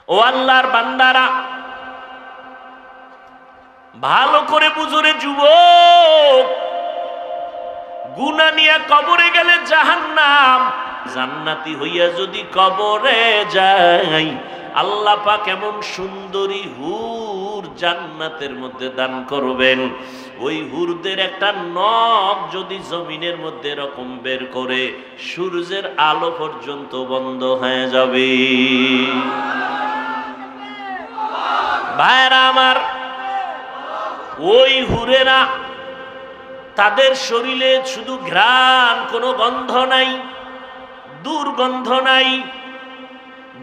ও আল্লাহর বান্দারা, ভালো করে বুঝরে যুবক, গুনাহ নিয়ে কবরে গেলে জাহান্নাম, জান্নাতি হইয়া যদি কবরে যাই, আল্লাহ পাক এমন সুন্দরী হুর জান্নাতের মধ্যে দান করবেন, ওই হুরদের একটা নখ যদি জমিনের মধ্যে এরকম বের করে সূর্যের আলো পর্যন্ত বন্ধ হয়ে যাবে। ভাইরা আমার, ওই হুরেরা তাদের শরীরে শুধু ঘ্রাণ, কোনো গন্ধ নাই, দুর্গন্ধ নাই।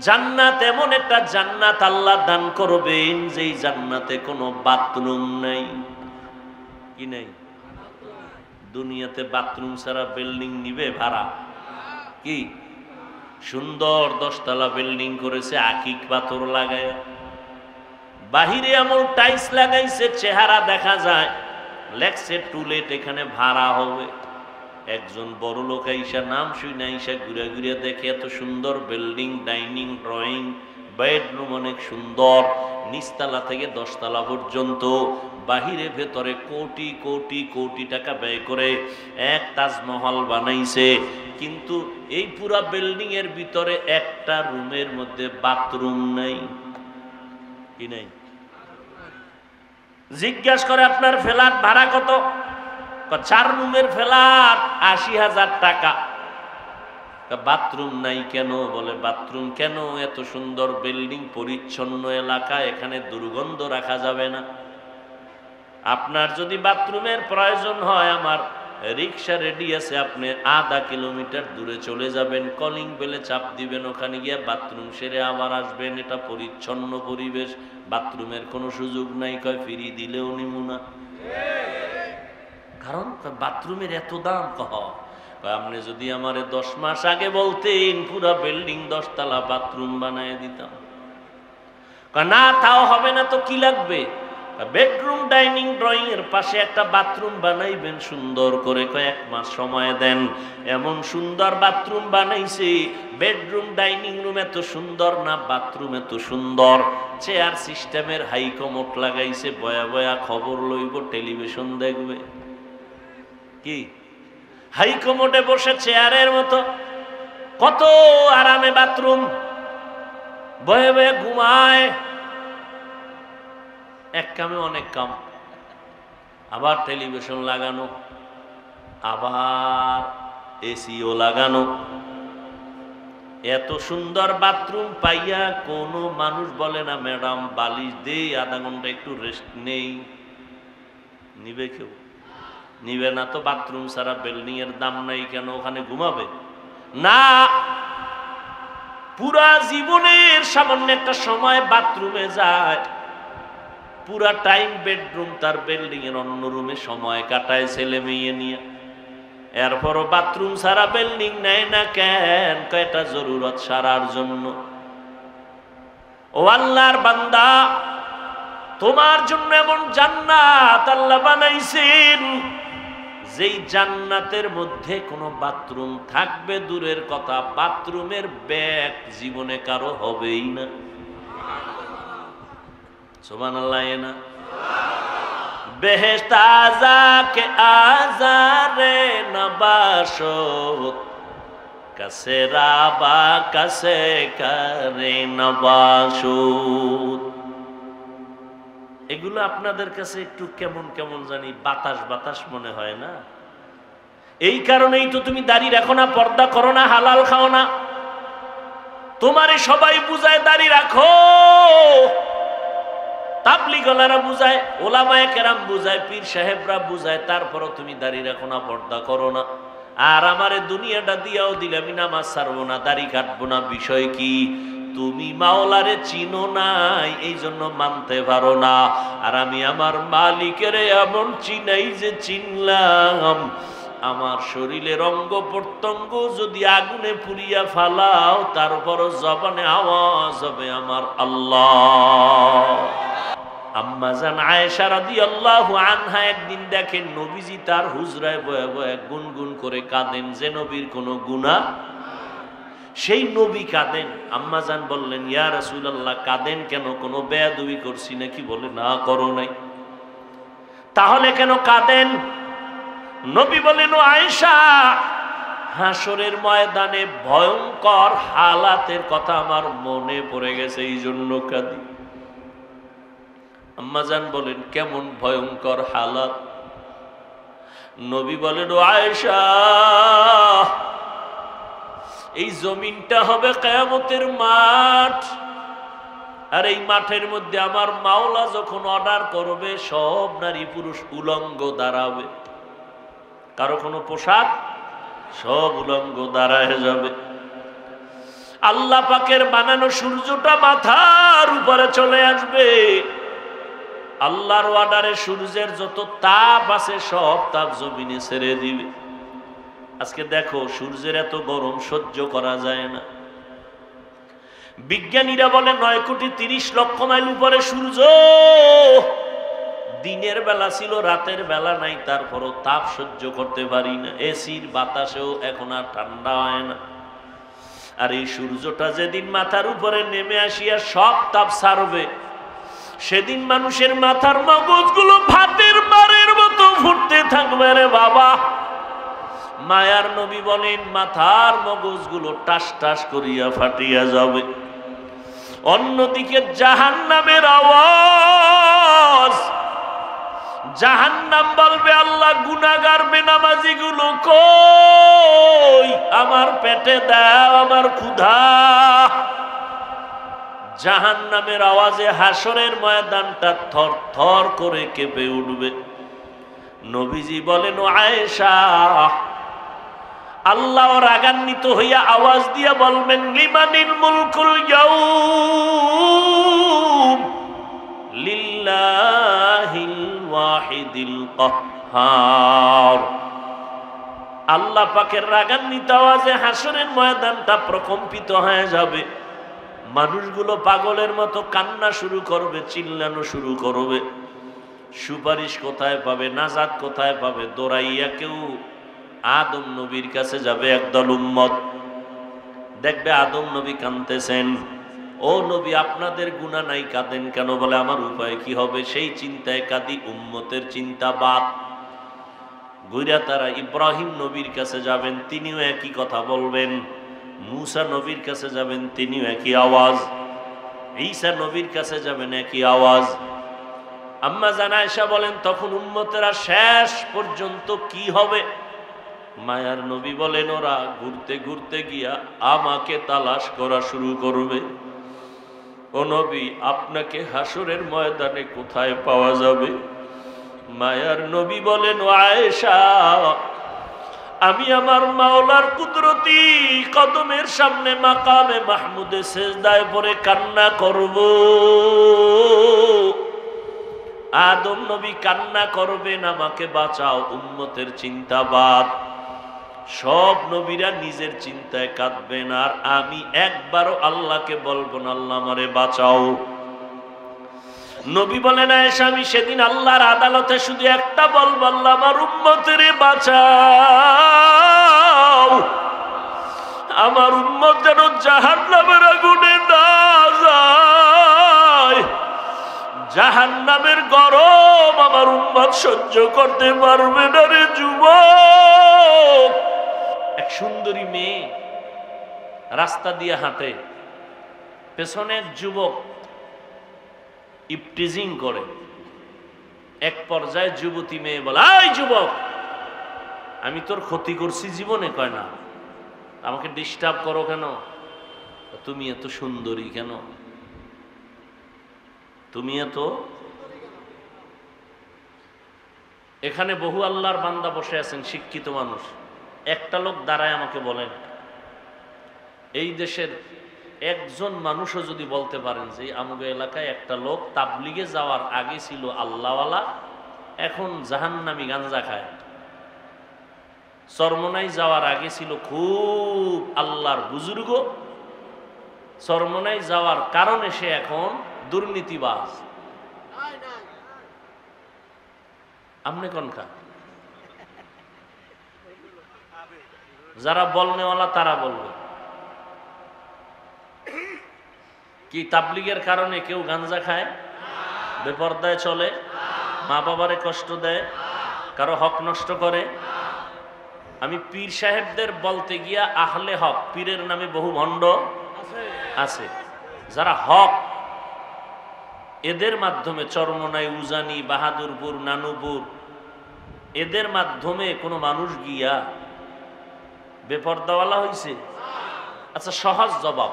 জান্নাত এমন একটা জান্নাত আল্লাহ দান করবেন যেই জান্নাতে কোনো বাথরুম নাই। কি নাই? দুনিয়াতে বাথরুম ছাড়া বিল্ডিং নিবে ভাড়া? কি সুন্দর 10 তলা বিল্ডিং করেছে, আকিক পাথর লাগায়, বাহিরে এমন টাইলস লাগাইছে, চেহারা দেখা যায়, লেখছে টুলেট, এখানে ভাড়া হবে। একজন বড় লোক আইসা, নাম শুনে আইসা ঘুরে ঘুরে দেখে এত সুন্দর বিল্ডিং, ডাইনিং, ড্রয়িং, বেডরুম অনেক সুন্দর, নিচতলা থেকে 10 তলা পর্যন্ত, বাহিরে ভেতরে কোটি কোটি কোটি টাকা ব্যয় করে এক তাজমহল বানাইছে, কিন্তু এই পুরা বিল্ডিং এর ভিতরে একটা রুমের মধ্যে বাথরুম নাই। কি নাই? জিজ্ঞাসা করে আপনার ফ্ল্যাট ভাড়া কত? 4 রুমের ফ্ল্যাট, 80,000 টাকা। বাথরুম নাই কেন? বলে বাথরুম কেন? এত সুন্দর বিল্ডিং, পরিচ্ছন্ন এলাকা, এখানে দুর্গন্ধ রাখা যাবে না। আপনার যদি বাথরুমের প্রয়োজন হয়, আমার রিক্সা রেডি আছে, আপনি আধা কিলোমিটার দূরে চলে যাবেন, কলিং বেলে চাপ দিবেন, ওখানে গিয়ে বাথরুম সেরে আবার আসবেন। এটা পরিচ্ছন্ন পরিবেশ, বাথরুমের কোনো সুযোগ নাই। কয় ফিরি দিলেও নিমু না। কারণ বাথরুমের এত দাম। আপনি যদি আমারে 10 মাস আগে বলতেন, পুরা বিল্ডিং 10 তলা বাথরুম বানায় দিতাম। না, তাও হবে না তো কি লাগবে? বেডরুম, ডাইনিং, ড্রয়িং এর পাশে একটা বাথরুম বানাইবেন সুন্দর করে, 1 মাস সময় দেন। এমন সুন্দর বাথরুম বানাইছে, বেডরুম, ডাইনিং রুম এত সুন্দর না, বাথরুম এত সুন্দর, চেয়ার সিস্টেমের হাই কমোড লাগাইছে, বয়া বয়া খবর লইব, টেলিভিশন দেখবে। কি হাই কমোডে বসে চেয়ারের মতো, কত আরামে বাথরুম, বয়ে বয়ে ঘুমায়। এক কামে অনেক কাম, আবার টেলিভিশন লাগানো, আবার এসিও লাগানো। এত সুন্দর বাথরুম পাইয়া কোনো মানুষ বলে না, ম্যাডাম বালিশ দে, আধা ঘন্টা একটু রেস্ট নেই। নিবে কেউ? নিবে না তো। বাথরুম ছাড়া বিল্ডিং এর দাম নাই কেন? ওখানে ঘুমাবে না। পুরা জীবনের সামান্য একটা সময় বাথরুমে যায়, পুরা টাইম বেডরুম তার বিল্ডিং এর অন্য রুমে সময় কাটায় ছেলে মেয়ে নিয়ে। এরপরও বাথরুম ছাড়া বিল্ডিং নেয় না কেন? কয়টা জরুরত সারার জন্য। ও আল্লাহর বান্দা, তোমার জন্য এমন জান্নাত আল্লাহ বানাইছেন, যেই জান্নাতের মধ্যে কোনো বাথরুম থাকবে দূরের কথা, বাথরুমের ব্যাগ জীবনে কারো হবেই না। সুবহানাল্লাহ। না বেহেশত আযাকে আযারে নবাশত, কাসে রাবা কাসে করে নবাশত। এগুলো আপনাদের কাছে একটু কেমন কেমন জানি বাতাস বাতাস মনে হয় না? এই কারণেই তো তুমি দাড়ি রাখো না, পর্দা করো না, হালাল খাও না। তোমারে সবাই বুঝায় দাড়ি রাখো, তাবলীগওয়ালারা বুঝায়, ওলামায়ে কেরাম বুঝায়, পীর সাহেবরা বুঝায়, তারপরও তুমি দাড়ি রাখো না, পর্দা করো না। আর আমারে দুনিয়াটা দিয়াও দিলে আমি নামাজ ছাড়বো না, দাড়ি কাটবো না। বিষয় কি? তুমি মাওলারে চিনো নাই, এই জন্য মানতে পারো না। আর আমি আমার মালিকের এমন চিনাই যে চিনলাম, আমার শরীরের অঙ্গ প্রত্যঙ্গ যদি আগুনে পুড়িয়া ফালাও, তারপরও জবানে আওয়াজ হবে আমার আল্লাহ। আম্মা জান আয়েশা রাদিয়াল্লাহু আনহা একদিন দেখেন নবীজি তার হুজরায় বয়ে বয়ে গুনগুন করে কাঁদেন যে নবীর কোনো গুনাহ। সেই নবী কাঁদেন। আম্মাজান বললেন, ইয়া রাসূলুল্লাহ কাঁদেন কেন? কোনো বেয়াদবি করছি নাকি? বলে, না করো নাই। তাহলে কেন কাঁদেন? নবী বলেন, ও আয়েশা, হাসরের ময়দানে ভয়ঙ্কর হালাতের কথা আমার মনে পড়ে গেছে, এই জন্য কাঁদি। আম্মাজান বলেন, কেমন ভয়ঙ্কর হালাত? নবী বলেন, ও আয়েশা, এই জমিনটা হবে কিয়ামতের মাঠ, আর এই মাঠের মধ্যে আমার মাওলা যখন অর্ডার করবে সব নারী পুরুষ উলঙ্গ দাঁড়াবে, কারো কোনো পোশাক, সব উলঙ্গ দাঁড়ায় যাবে। আল্লাহ পাকের বানানো সূর্যটা মাথার উপরে চলে আসবে। আল্লাহর অর্ডারে সূর্যের যত তাপ আছে সব তাপ জমিনে ছেড়ে দিবে। আজকে দেখো সূর্যের এত গরম সহ্য করা যায় না। বিজ্ঞানীরা বলে 9,30,00,000 মাইল উপরে সূর্য। দিনের বেলা ছিল, রাতের বেলা নাই, তারপরও তাপ সহ্য করতে পারি না। এসির বাতাসেও এখন আর ঠান্ডা হয় না। আর এই সূর্যটা যেদিন মাথার উপরে নেমে আসিয়া সব তাপ ছাড়বে, সেদিন মানুষের মাথার মগজগুলো ভাতের মারের মতো ফুটতে থাকবে রে বাবা। মায়ার নবী বলেন, মাথার মগজগুলো টাস টাস করিয়া ফাটিয়া যাবে। অন্যদিকে জাহান্নামের আওয়াজ, জাহান্নাম বলবে, আল্লাহ গুনাহগার বেনামাজি গুলো কই? আমার পেটে দাও, আমার ক্ষুধা। জাহান্নামের আওয়াজে হাসরের ময়দানটা থর থর করে কেঁপে উঠবে। নবীজি বলেন, ও আয়েশা, আল্লাহ রাগান্বিত হইয়া আওয়াজ দিয়া বলবেন, লিমানিল মুলকুল ইয়াউম লিল্লাহিল ওয়াহিদিল কাহ্হার। আল্লাহ পাকের রাগান্বিত আওয়াজে হাসরের ময়দানটা প্রকম্পিত হয়ে যাবে। মানুষগুলো পাগলের মতো কান্না শুরু করবে, চিল্লানো শুরু করবে। সুপারিশ কোথায় পাবে, নাজাত কোথায় পাবে? দৌড়াইয়া কেউ আদম নবীর কাছে যাবে। একদল উম্মত দেখবে আদম নবী কাঁদতেছেন, ও নবী আপনাদের গুনাহ নাই, কাঁদেন কেন? বলে, আমার উপায় কি হবে? সেই চিন্তায় কাঁদি। উম্মতের চিন্তা বাদ। ঘুরে তারা ইব্রাহিম নবীর কাছে যাবেন, তিনিও একই কথা বলবেন। মূসা নবীর কাছে যাবেন, তিনিও একই আওয়াজ। ঈসা নবীর কাছে যাবেন, একই আওয়াজ। আম্মা জান আয়েশা বলেন, তখন উম্মতেরা শেষ পর্যন্ত কি হবে? মায়ার নবী বলেন, ওরা ঘুরতে ঘুরতে গিয়া আমাকে তালাশ করা শুরু করবে। ও নবী, আপনাকে হাসরের ময়দানে কোথায় পাওয়া যাবে? মায়ার নবী বলেন, ও আয়েশা, আমি আমার মাওলার কুদরতি কদমের সামনে মাকামে মাহমুদে সেজদায় পড়ে কান্না করব। আদম নবী কান্না করবেন, আমাকে বাঁচাও। উম্মতের চিন্তাবাদ। সব নবীরা নিজের চিন্তায় কাঁদবেন, আর আমি একবারও আল্লাহকে বলবো না, আল্লাহ আমারে বাঁচাও। নবী বলেন, আয়েশা, আমি সেদিন আল্লাহর আদালতে শুধু একটা বলবো, আল্লাহ আমার উম্মতের বাঁচাও। আমার উম্মত যেন জাহান্নামের আগুনে না যায়। জাহান্নামের গরম আমার উম্মত সহ্য করতে পারবে না রে যুবক। এক সুন্দরী মেয়ে রাস্তা দিয়ে হাঁটে, পেছনে এক যুবক ইপটিজিং করে। এক পর্যায়ে যুবতী মেয়ে বলে, এই যুবক, আমি তোর ক্ষতি করছি জীবনে? কয় না। আমাকে ডিস্টার্ব করো কেন? তুমি এত সুন্দরী কেন? তুমি এত। এখানে বহু আল্লাহর বান্দা বসে আছেন, শিক্ষিত মানুষ। একটা লোক দাঁড়ায় আমাকে বলেন, এই দেশের একজন মানুষও যদি বলতে পারেন যে আমাদের এলাকায় একটা লোক তাবলিগে যাওয়ার আগে ছিল আল্লাহওয়ালা, এখন জাহান্নামী গাঞ্জা খায়। চরমনাই যাওয়ার আগে ছিল খুব আল্লাহর বুজুর্গ, চরমনাই যাওয়ার কারণে সে এখন দুর্নীতিবাজ। আমনে কোনটা? যারা বলনেওয়ালা তারা বলবে। কি তাবলিগের কারণে কেউ গাঞ্জা খায়, বেপরদায় চলে, মা বাবারে কষ্ট দেয়, কারো হক নষ্ট করে? আমি পীর সাহেবদের বলতে গিয়া আহলে হক, পীরের নামে বহু ভণ্ড আছে, যারা হক, এদের মাধ্যমে চরমনাই, উজানি, বাহাদুরপুর, নানুপুর, এদের মাধ্যমে কোনো মানুষ গিয়া বেপরদাওয়ালা হইছে? আচ্ছা, সহজ জবাব,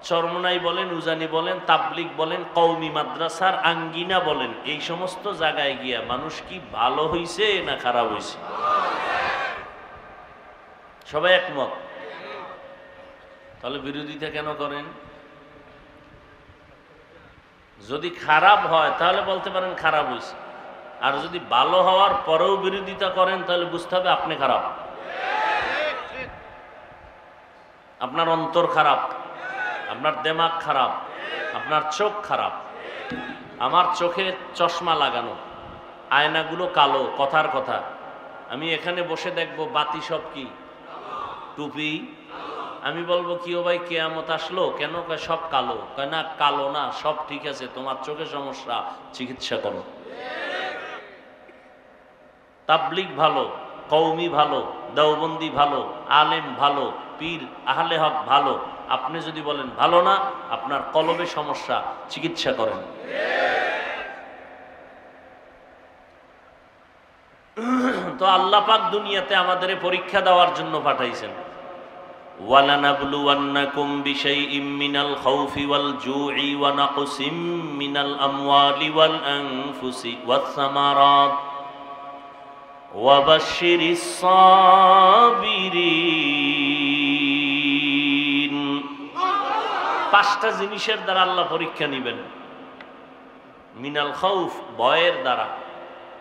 চরমনাই বলেন, উজানি বলেন, তাবলিগ বলেন, কওমি মাদ্রাসার আঙ্গিনা বলেন, এই সমস্ত জায়গায় গিয়া মানুষ কি ভালো হইছে না খারাপ হইছে? সবাই একমত? তাহলে বিরোধিতা কেন করেন? যদি খারাপ হয় তাহলে বলতে পারেন খারাপ হইছে, আর যদি ভালো হওয়ার পরেও বিরোধিতা করেন তাহলে বুঝতে হবে আপনি খারাপ, আপনার অন্তর খারাপ, আপনার দিমাগ খারাপ, আপনার চোখ খারাপ। আমার চোখে চশমা লাগানো, আয়নাগুলো কালো, কথার কথা। আমি এখানে বসে দেখবো বাতি সব কি টুপি, আমি বলবো কি ও ভাই কিয়ামত আসলো কেন? কয় সব কালো। কয় না, কালো না, সব ঠিক আছে, তোমার চোখে সমস্যা, চিকিৎসা করো। তাবলিগ ভালো, কওমি ভালো, দেওবন্দি ভালো, আলেম ভালো, পীর আহলে হক ভালো, আপনি যদি বলেন ভালো না, আপনার কলবে সমস্যা, চিকিৎসা করেন। তো আল্লাহ পাক দুনিয়াতে আমাদের পরীক্ষা দেওয়ার জন্য পাঠাইছেন। ওয়ালানাবলুওয়ান্নাকুম বিশাইইম মিনাল খাউফি ওয়াল জুই ওয়া নাকসিম মিনাল আমওয়ালি ওয়াল আনফুসি ওয়াস সামারাত ওয়া বাশশিরিস সাবিরিন। পাঁচটা জিনিসের দ্বারা আল্লাহ পরীক্ষা নেবেন। মিনাল খাউফ, ভয়ের দ্বারা,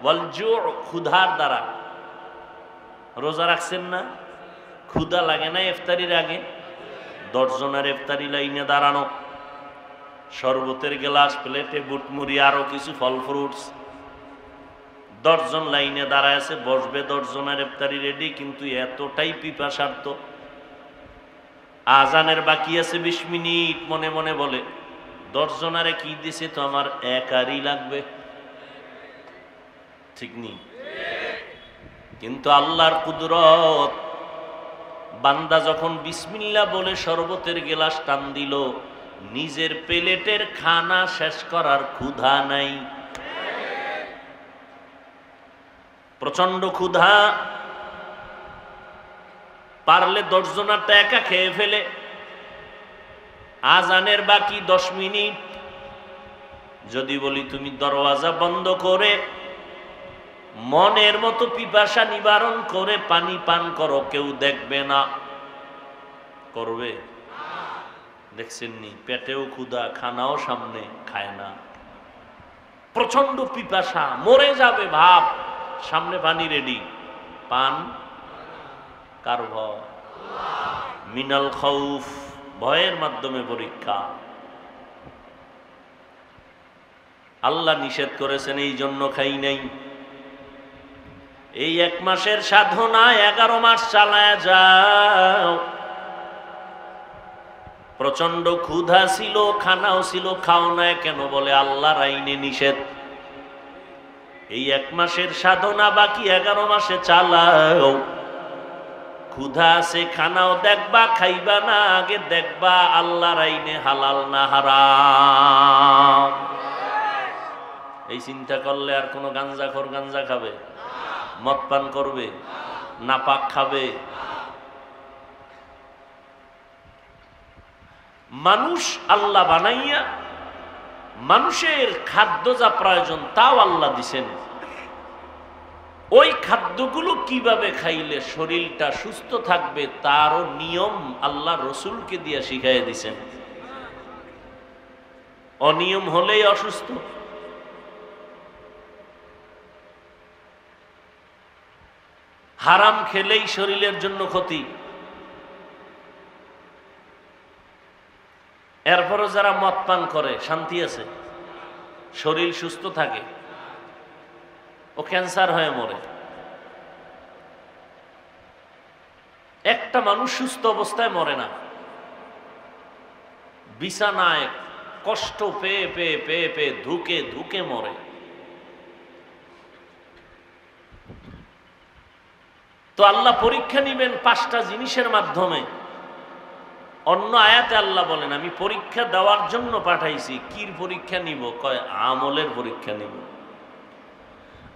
ওয়াল জু, ক্ষুধার দ্বারা। রোজা রাখছেন না? ক্ষুধা লাগে না ইফতারির আগে? 10 জনের ইফতারি লাইনে দাঁড়ানো, শরবতের গ্লাস, প্লেটে বুটমুড়ি, আরো কিছু ফল ফ্রুটস, 10 জন লাইনে দাঁড়ায় আছে, বসবে 10 জনের ইফতারি রেডি, কিন্তু এতটাই পিপাসার্থ, আজানের বাকি আছে 20 মিনিট, মনে মনে বলে 10 জনারে কি দিছে তো আমার একারই লাগবে, ঠিক নেই? কিন্তু আল্লাহর কুদরত, বান্দা যখন বিসমিল্লাহ বলে শরবতের গ্লাস টান দিল, নিজের প্লেটের খানা শেষ করার ক্ষুধা নাই, প্রচন্ড ক্ষুধা, পারলে 10 জনারটা একা খেয়ে ফেলে। আজানের বাকি 10 মিনিট, যদি বলি তুমি দরওয়াজা বন্ধ করে মনের মতো পিপাসা নিবারণ করে পানি পান করো, কেউ দেখবে না, করবে? দেখছেননি? পেটেও ক্ষুধা, খানাও সামনে, খায় না, প্রচন্ড পিপাসা, মরে যাবে ভাব, সামনে পানি রেডি, পান কার ভয়? মিনাল খাউফ, ভয়ের মাধ্যমে পরীক্ষা। আল্লাহ নিষেধ করেছেন, এই জন্য খাই নাই। এই 1 মাসের সাধনা 11 মাস চালায় যাও। প্রচন্ড ক্ষুধা ছিল, খানাও ছিল, খাও না কেন? বলে আল্লাহর আইনে নিষেধ। এই 1 মাসের সাধনা বাকি 11 মাসে চালাও। ক্ষুধা আছে, খানাও দেখবা, খাইবা না, আগে দেখবা আল্লাহর আইনে হালাল না হারাম। এই চিন্তা করলে আর কোনো গাঞ্জাখোর গাঞ্জা খাবে? মদ পান করবে? নাপাক খাবে? মানুষ আল্লাহ বানাইয়া মানুষের খাদ্য যা প্রয়োজন তাও আল্লাহ দিছেন। ওই খাদ্যগুলো কিভাবে খাইলে শরীরটা সুস্থ থাকবে তারও নিয়ম আল্লাহ রসুলকে দিয়ে শিখাইয়া দিছেন। অনিয়ম হলেই অসুস্থ। হারাম খেলেই শরীরের জন্য ক্ষতি। এরপরও যারা মদ পান করে শান্তি আছে, শরীর সুস্থ থাকে, ও ক্যান্সার হয়ে মরে। একটা মানুষ সুস্থ অবস্থায় মরে না। বিছানায় কষ্ট পেয়ে পেয়ে পেয়ে পেয়ে ধুকে ধুকে মরে। তো আল্লাহ পরীক্ষা নিবেন 5টা জিনিসের মাধ্যমে। অন্য আয়াতে আল্লাহ বলেন আমি পরীক্ষা দেওয়ার জন্য পাঠাইছি। কির পরীক্ষা নিব? কয় আমলের পরীক্ষা নিব।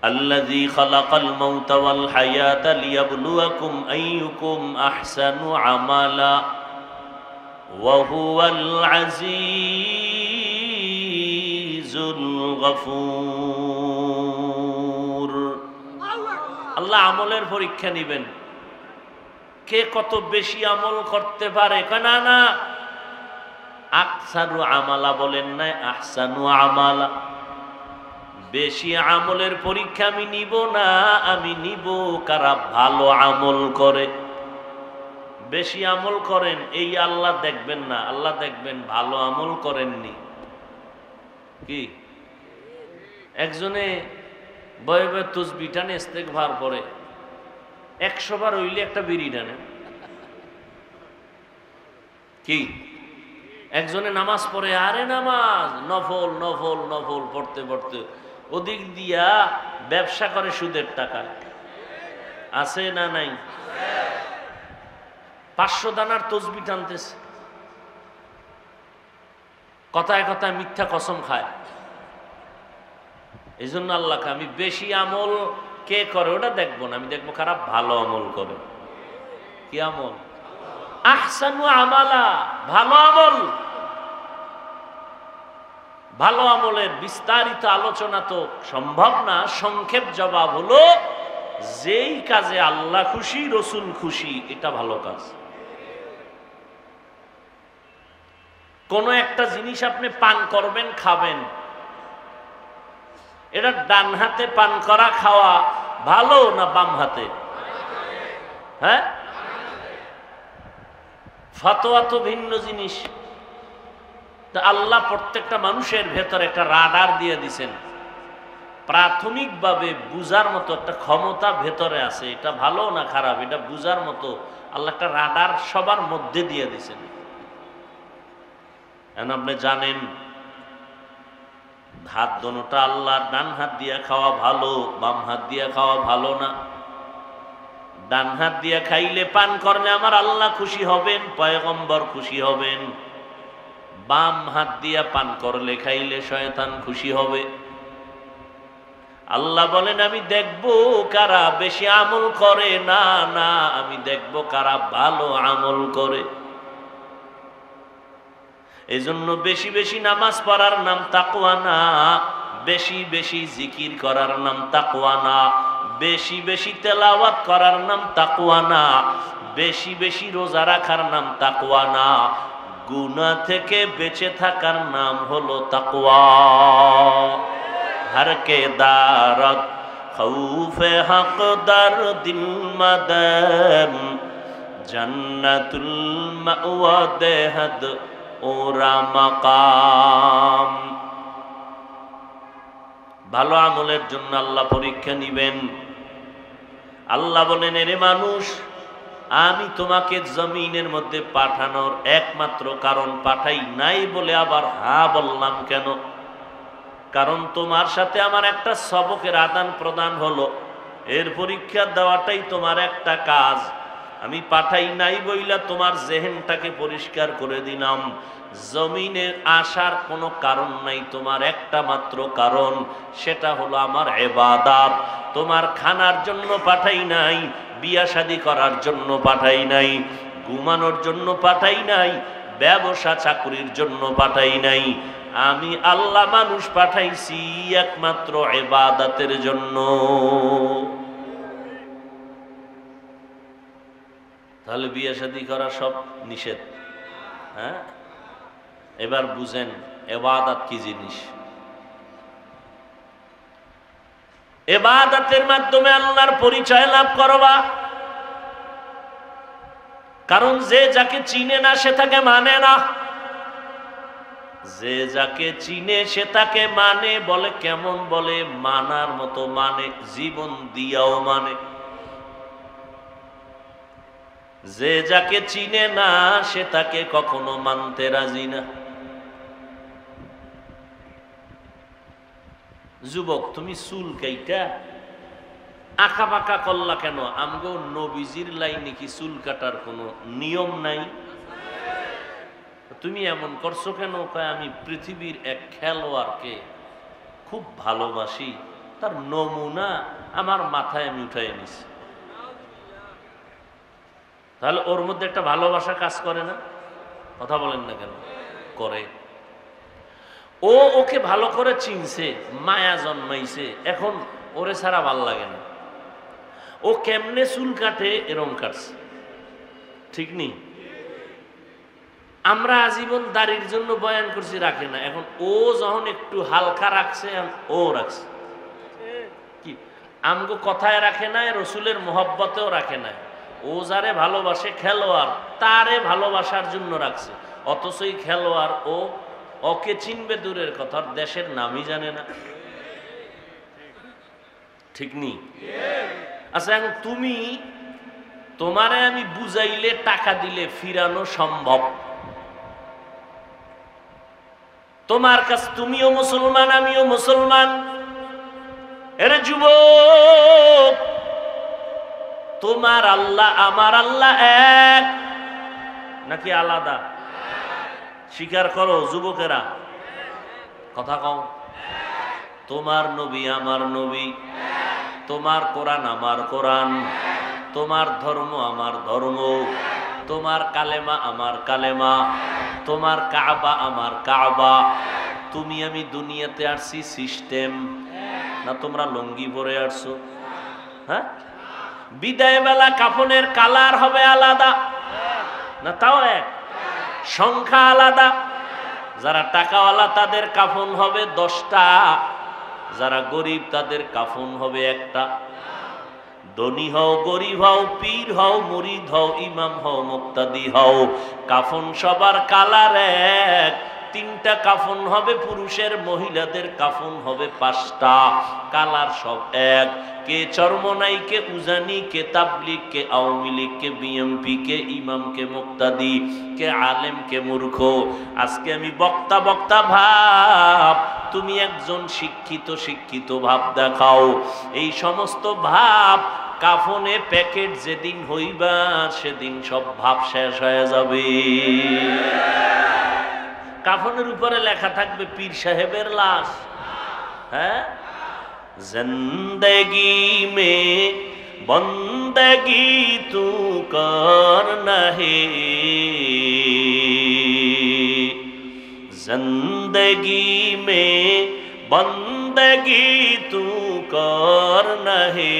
আল্লাযী খালাকাল মাউতা ওয়াল হায়াতা লিয়াবলুয়াকুম আইয়ুকুম আহসানু আমালা ওয়া হুয়াল আজিজুল গফুর। আল্লাহ আমলের পরীক্ষা নিবেন, কে কত বেশি আমল করতে পারে। না না, আকসারু আমালা বলেন না, আহসানু আমালা। বেশি আমলের পরীক্ষা আমি নিব না, আমি নিব কারা ভালো আমল করে। বেশি আমল করেন এই আল্লাহ দেখবেন না, আল্লাহ দেখবেন ভালো আমল করেননি। কি একজনে বয়ে বয়ে তসবিহ টানে, ইস্তেগফার পড়ে, 100 বার হইলে একটা বিড়ি টানে। কি একজনে নামাজ পড়ে, আরে নামাজ নফল নফল নফল পড়তে পড়তে ওদিক দিয়া ব্যবসা করে সুদের টাকা। আছে না নাই? 500 দানার তসবিহ টানতেছে, কথায় কথায় মিথ্যা কসম খায়। এই জন্য আল্লাহকে আমি বেশি আমল কে করে ওটা দেখবো না, আমি দেখবো খারাপ ভালো আমল করে। কি আমল? আহসানু আমালা, ভালো আমল। ভালো আমলের বিস্তারিত আলোচনা তো সম্ভব না, সংক্ষেপ জবাব হলো যেই কাজে আল্লাহ খুশি রসুল খুশি এটা ভালো কাজ। কোন একটা জিনিস আপনি পান করবেন, খাবেন, এটা ডান হাতে পান করা খাওয়া ভালো না বাম হাতে? হ্যাঁ, ফতোয়া তো ভিন্ন জিনিস। তা আল্লাহ প্রত্যেকটা মানুষের ভেতরে একটা রাডার দিয়ে দিছেন, প্রাথমিকভাবে বুঝার মতো একটা ক্ষমতা ভেতরে আছে। এটা ভালো না খারাপ এটা বুঝার মতো আল্লাহ একটা রাডার সবার মধ্যে দিয়ে দিছেন। এখন আপনি জানেন হাত দোনোটা আল্লাহ, ডান হাত দিয়ে খাওয়া ভালো, বাম হাত দিয়ে খাওয়া ভালো না। ডান হাত দিয়ে খাইলে পান করলে আমার আল্লাহ খুশি হবেন, পয়গম্বর খুশি হবেন। বাম হাত দিয়ে পান করলে খাইলে শয়তান খুশি হবে। আল্লাহ বলেন আমি দেখব কারা বেশি আমল করে। না না, আমি দেখব কারা ভালো আমল করে। এজন্য বেশি বেশি নামাজ পড়ার নাম তাকওয়া না, বেশি বেশি জিকির করার নাম তাকওয়া না, বেশি বেশি তেলাওয়াত করার নাম তাকওয়া না, বেশি বেশি রোজা রাখার নাম তাকওয়া না, গুনাহ থেকে বেঁচে থাকার নাম হলো তাকওয়া। हर के दारत खौफे हक दर दिल मदम जन्नतुल मअवा देहद ओरा मकाम। ভালো আমলের জন্য আল্লাহ পরীক্ষা নিবেন। আল্লাহ বলেন এরে মানুষ, আমি তোমাকে জমিনের মধ্যে পাঠানোর একমাত্র কারণ পাঠাই নাই বলে আবার হ্যাঁ বললাম কেন? কারণ তোমার সাথে আমার একটা সবকের আদান প্রদান হলো, এর পরীক্ষা দেওয়াটাই তোমার একটা কাজ। আমি পাঠাই নাই বইলা তোমার জেহেনটাকে পরিষ্কার করে দিলাম। জমিনে আসার কোনো কারণ নাই, তোমার একটা মাত্র কারণ, সেটা হলো আমার ইবাদত। তোমার খানার জন্য পাঠাই নাই, বিয়া শাদী করার জন্য পাঠাই নাই, ঘুমানোর জন্য পাঠাই নাই, ব্যবসা চাকরির জন্য পাঠাই নাই। আমি আল্লাহ মানুষ পাঠাইছি একমাত্র ইবাদতের জন্য। তাহলে বিয়ে শাদী করা সব নিষেধ। হ্যাঁ, এবার বুঝেন ইবাদত কি জিনিস। ইবাদতের মাধ্যমে আল্লাহর পরিচয় লাভ করবা। কারণ যে যাকে চিনে না সে তাকে মানে না, যে যাকে চিনে সে তাকে মানে। বলে কেমন? বলে মানার মতো মানে, জীবন দিয়াও মানে। যে যাকে চিনে না সে তাকে কখনো মানতে রাজি না। যুবক তুমি চুল কাইটা আঁকা বাঁকা করলা কেন? আমগো নবীজির লাইনে কি চুল কাটার কোনো নিয়ম নাই? তুমি এমন করছো কেন? কয় আমি পৃথিবীর এক খেলোয়াড়কে খুব ভালোবাসি, তার নমুনা আমার মাথায় আমি উঠাই নিছি। তাহলে ওর মধ্যে একটা ভালোবাসা কাজ করে না? কথা বলেন না কেন? করে। ও ওকে ভালো করে চিনছে, মায়া জন্মাইছে, এখন ওরে ছাড়া ভাল লাগে না। ও কেমনে চুল কাটে এরম কাটছে, ঠিক নেই? আমরা আজীবন দাড়ির জন্য বয়ান করছি, রাখে না। এখন ও যখন একটু হালকা রাখছে, ও রাখছে কি? আমগো কথায় রাখে না, রসুলের মহব্বতেও রাখে না। ও যারে ভালোবাসে খেলোয়াড়, তারে ভালোবাসার জন্য রাখছে। অথচ এই খেলোয়াড় ও ওকে চিনবে দূরের কথা, দেশের নামই জানে না, ঠিক নেই? আচ্ছা, এখন তুমি, তোমারে আমি বুঝাইলে টাকা দিলে ফিরানো সম্ভব? তোমার কাছে, তুমিও মুসলমান আমিও মুসলমান। এরে যুবক, তোমার আল্লাহ আমার আল্লাহ এক নাকি আলাদা? স্বীকার করো যুবকেরা, কথা কও। তোমার নবী আমার নবী, তোমার কোরআন আমার কোরআন, তোমার ধর্ম আমার ধর্ম, তোমার কালেমা আমার কালেমা, তোমার কাবা আমার কাবা। তুমি আমি দুনিয়াতে আসছি সিস্টেম, না তোমরা লঙ্গি পরে আসছো? হ্যাঁ, বিদায় বেলা কাফনের কালার হবে আলাদা, না তাও এক, সংখ্যা আলাদা। যারা টাকাওয়ালা তাদের কাফন হবে 10টা, যারা গরিব তাদের কাফন হবে একটা। ধনী হও গরিব হও, পীর হও মুরিদ হও, ইমাম হও মুক্তাদি হও, কাফন সবার কালার এক। 3টা কাফন হবে পুরুষের, মহিলাদের কাফন হবে 5টা, কালার সব এক। কে চরমনাই, কে উজানি, কে তাবলিগ, কে আওয়ামী লীগ, কে বিএমপি, কে ইমাম, কে মুক্তাদি, কে আলেম, কে মূর্খ। আজকে আমি বক্তা বক্তা ভাব, তুমি একজন শিক্ষিত ভাব দেখাও। এই সমস্ত ভাব কাফনে প্যাকেট যেদিন হইবা, সেদিন সব ভাব শেষ হয়ে যাবে। কাফনের উপরে লেখা থাকবে পীর সাহেবের লাশ। হ্যাঁ, জিন্দগি মে বন্দগি তু করনা হে, জিন্দগি মে বন্দগি তু করনা হে,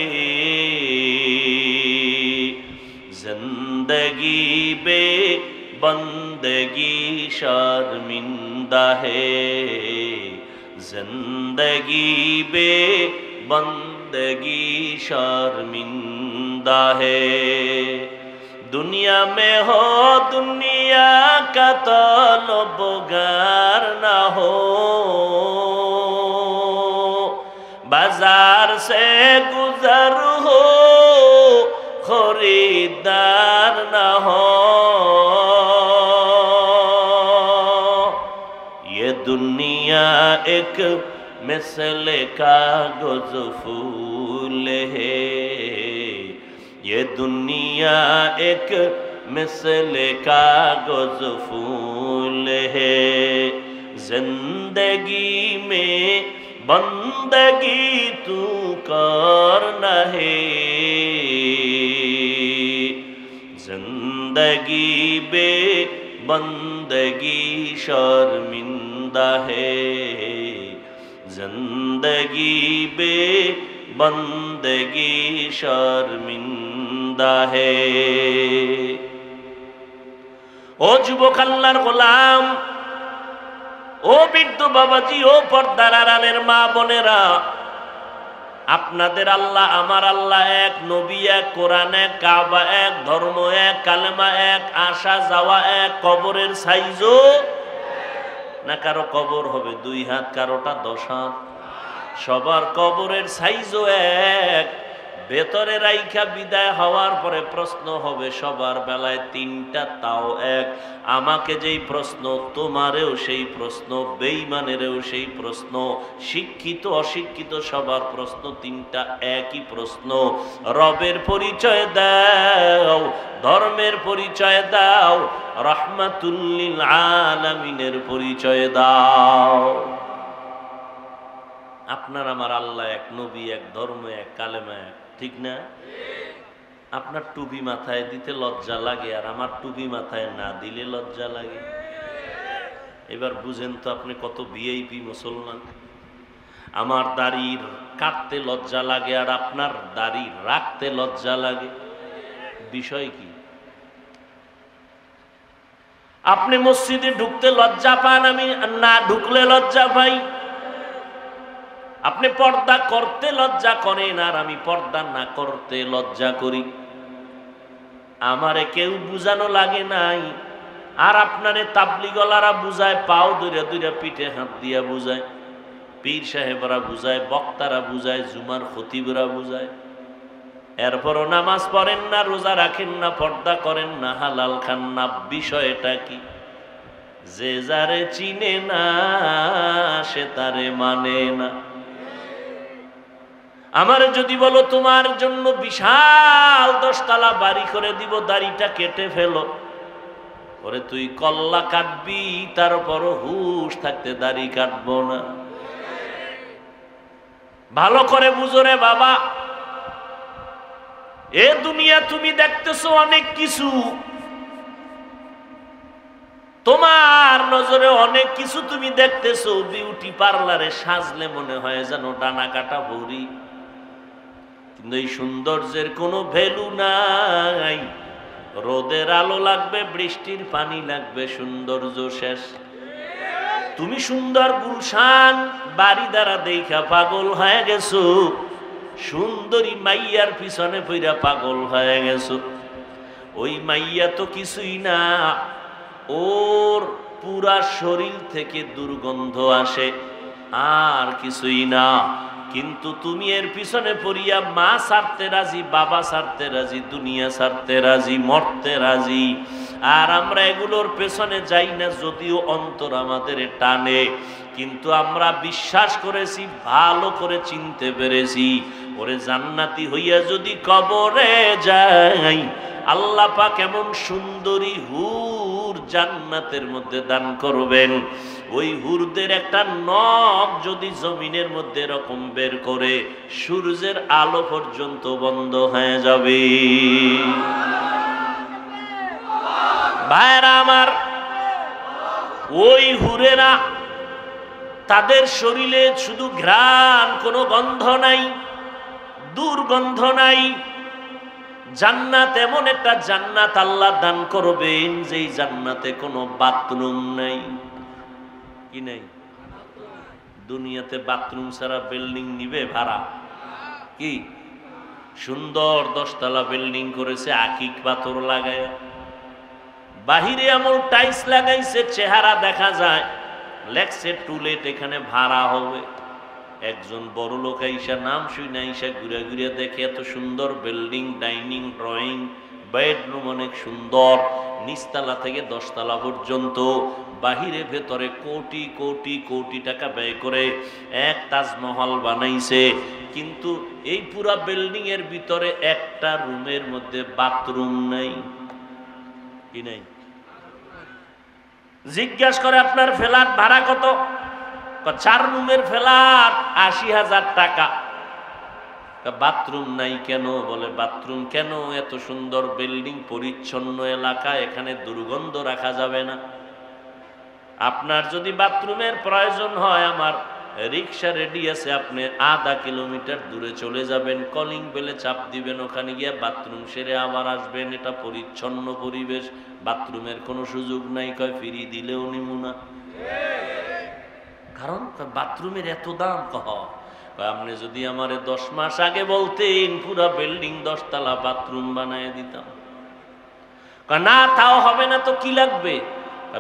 জিন্দগি বে बंदगी शर्मिंदा है, जिंदगी बे बंदगी शर्मिंदा है। दुनिया में हो दुनिया का तलबगार ना हो, बाजार से गुजर हो खरीदार ना हो। दुनिया एक मिसल कागज फूल है, ये दुनिया एक मिसल कागज फूल है, जिंदगी में बंदगी तू करना है, जिंदगी बे बंदगी शर्मिंदा है, जिंदगी बे बंदगी शर्मिंदा है। ও যুবক আল্লাহর গোলাম, ও বৃদ্ধ বাবাজি, ও পর্দার আড়ালের মা বোনেরা, আপনাদের আল্লাহ আমার আল্লাহ এক, নবী এক, কোরআন এক, কাবা এক, ধর্ম এক, কালেমা এক, আসা যাওয়া এক, কবরের সাইজও না। কারো কবর হবে 2 হাত, কারোটা 10 হাত, সবার কবরের সাইজও এক। ভেতরে রাইখা বিদায় হওয়ার পরে প্রশ্ন হবে সবার বেলায় তিনটা, তাও এক। আমাকে যেই প্রশ্ন, তোমারেও সেই প্রশ্ন, বেঈমানেরও সেই প্রশ্ন, শিক্ষিত অশিক্ষিত সবার প্রশ্ন তিনটা, একই প্রশ্ন। রবের পরিচয় দাও, ধর্মের পরিচয় দাও, রাহমাতুল লিল আলামিনের পরিচয় দাও। আপনার আমার আল্লাহ এক, নবী এক, ধর্ম এক, কালেমা এক, ঠিক না? আপনার টুপি মাথায় দিতে লজ্জা লাগে, আর আমার টুপি মাথায় না দিলে লজ্জা লাগে। এবার বুঝেন তো আপনি কত ভিআইপি মুসলমান। আমার দাড়ি কাটতে লজ্জা লাগে, আর আপনার দাড়ি রাখতে লজ্জা লাগে। বিষয় কি? আপনি মসজিদে ঢুকতে লজ্জা পান, আমি না ঢুকলে লজ্জা পাই। আপনি পর্দা করতে লজ্জা করেন, আর আমি পর্দা না করতে লজ্জা করি। আমারে কেউ বুঝানো লাগে নাই, আর আপনারে তাবলিগলারা বুঝায়, পাও দূরে দূরে পিঠে হাত দিয়া বুঝায়, পীর সাহেবরা বুঝায়, বক্তারা বুঝায়, জুমার খতিবরা বুঝায়। এরপরও নামাজ পড়েন না, রোজা রাখেন না, পর্দা করেন না, হালাল খান না। বিষয়টা কি? যে যারে চিনে না সে তারে মানে না। আমার যদি বলো তোমার জন্য বিশাল 10 তলা বাড়ি করে দিব, দাড়িটা কেটে ফেলো, ওরে তুই কল্লা কাটবি, তারপরও হুশ থাকতে দাড়ি কাটবো না। ভালো করে বুঝো রে বাবা, এ দুনিয়া তুমি দেখতেছো অনেক কিছু, তোমার নজরে অনেক কিছু তুমি দেখতেছো। বিউটি পার্লারে সাজলে মনে হয় যেন ডানা কাটা ভরি, কিন্তু এই সৌন্দর্যের কোনো ভ্যালু নাই। রোদের আলো লাগবে, বৃষ্টির পানি লাগবে, সৌন্দর্য শেষ। তুমি সুন্দর গুলশান বাড়ি দ্বারা দেখা পাগল হয়ে গেছো, সুন্দরী মাইয়ার পিছনে পইরা পাগল হয়ে গেছো। ওই মাইয়া তো কিছুই না, ওর পুরা শরীর থেকে দুর্গন্ধ আসে, আর কিছুই না। কিন্তু তুমি এর পিছনে পড়িয়া মা ছাড়তে রাজি, বাবা ছাড়তে রাজি, দুনিয়া ছাড়তে রাজি, মরতে রাজি। আর আমরা এগুলোর পেছনে যাই না, যদিও অন্তর আমাদের টানে, কিন্তু আমরা বিশ্বাস করেছি, ভালো করে চিনতে পেরেছি, ওরে জান্নাতি হইয়া যদি কবরে যাই, আল্লাহ পাক এমন সুন্দরী হুর জান্নাতের মধ্যে দান করবেন। ওই হুরদের একটা নখ যদি জমিনের মধ্যে এরকম বের করে, সূর্যের আলো পর্যন্ত বন্ধ হয়ে যাবে। ভাইরা আমার, ওই হুরেরা, তাদের শরীরে শুধু ঘ্রাণ, কোনো গন্ধ নাই, দুর্গন্ধ নাই। জান্নাত এমন একটা জান্নাত আল্লাহ দান করবেন, যেই জান্নাতে কোনো বাথরুম নাই। কি নাই? দুনিয়াতে বাথরুম ছাড়া বিল্ডিং নিবে ভাড়া? কি সুন্দর 10 তলা বিল্ডিং করেছে, আকিক পাথর লাগায়, বাহিরে এমন টাইলস লাগাইছে, চেহারা দেখা যায়, লেখছে টুলেট, এখানে ভাড়া হবে। একজন বড় লোক আইসা, নাম শুনে আইসা ঘুরে ঘুরে দেখে এত সুন্দর বিল্ডিং, ডাইনিং, ড্রয়িং, বেডরুম অনেক সুন্দর, নিচতলা থেকে 10 তলা পর্যন্ত, বাহিরে ভেতরে কোটি কোটি কোটি টাকা ব্যয় করে এক তাজমহল বানাইছে। কিন্তু এই পুরা বিল্ডিং এর ভিতরে একটা রুমের মধ্যে বাথরুম নাই। কি নাই? জিজ্ঞাসা করে আপনার ফ্ল্যাট ভাড়া কত? 4 রুমের ফ্ল্যাট, 80,000 টাকা। বাথরুম নাই কেন? বলে বাথরুম কেন? এত সুন্দর বিল্ডিং, পরিচ্ছন্ন এলাকা, এখানে দুর্গন্ধ রাখা যাবে না। আপনার যদি বাথরুমের প্রয়োজন হয়, আমার রিক্সা রেডি আছে, আপনি আধা কিলোমিটার দূরে চলে যাবেন, কলিং বেলে চাপ দিবেন, ওখানে গিয়ে বাথরুম সেরে আবার আসবেন। এটা পরিচ্ছন্ন পরিবেশ, বাথরুমের কোনো সুযোগ নাই। কয় ফিরি দিলেও নিমু না, কারণ বাথরুমের এত দাম। আপনি যদি আমারে 10 মাস আগে বলতেন, পুরা বিল্ডিং 10 তলা বাথরুম বানায় দিতাম। না, তাও হবে না, তো কি লাগবে?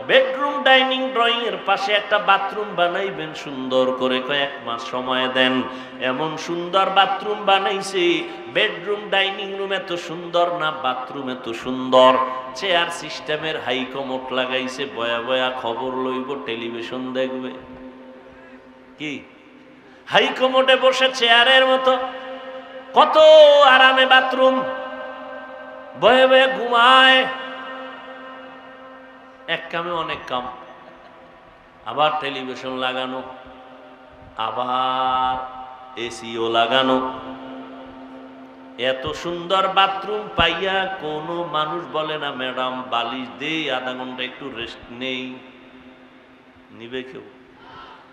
বেডরুম ডাইনিং ড্রয়িং এর পাশে একটা বাথরুম বানাইবেন সুন্দর করে, কয়েক মাস সময় দেন। এমন সুন্দর বাথরুম বানাইছে, বেডরুম ডাইনিং রুম এত সুন্দর না, বাথরুম এত সুন্দর। চেয়ার সিস্টেমের হাই কমোড লাগাইছে, বয়া বয়া খবর লইব, টেলিভিশন দেখবে। কি হাই কমোডে বসে চেয়ারের মতো, কত আরামে বাথরুম, বয়ে বয়ে ঘুমায়। এক কামে অনেক কাম, আবার টেলিভিশন লাগানো, আবার এসিও লাগানো। এত সুন্দর বাথরুম পাইয়া কোনো মানুষ বলে না ম্যাডাম বালিশ দে, আধা ঘন্টা একটু রেস্ট নেই? নিবে কেউ?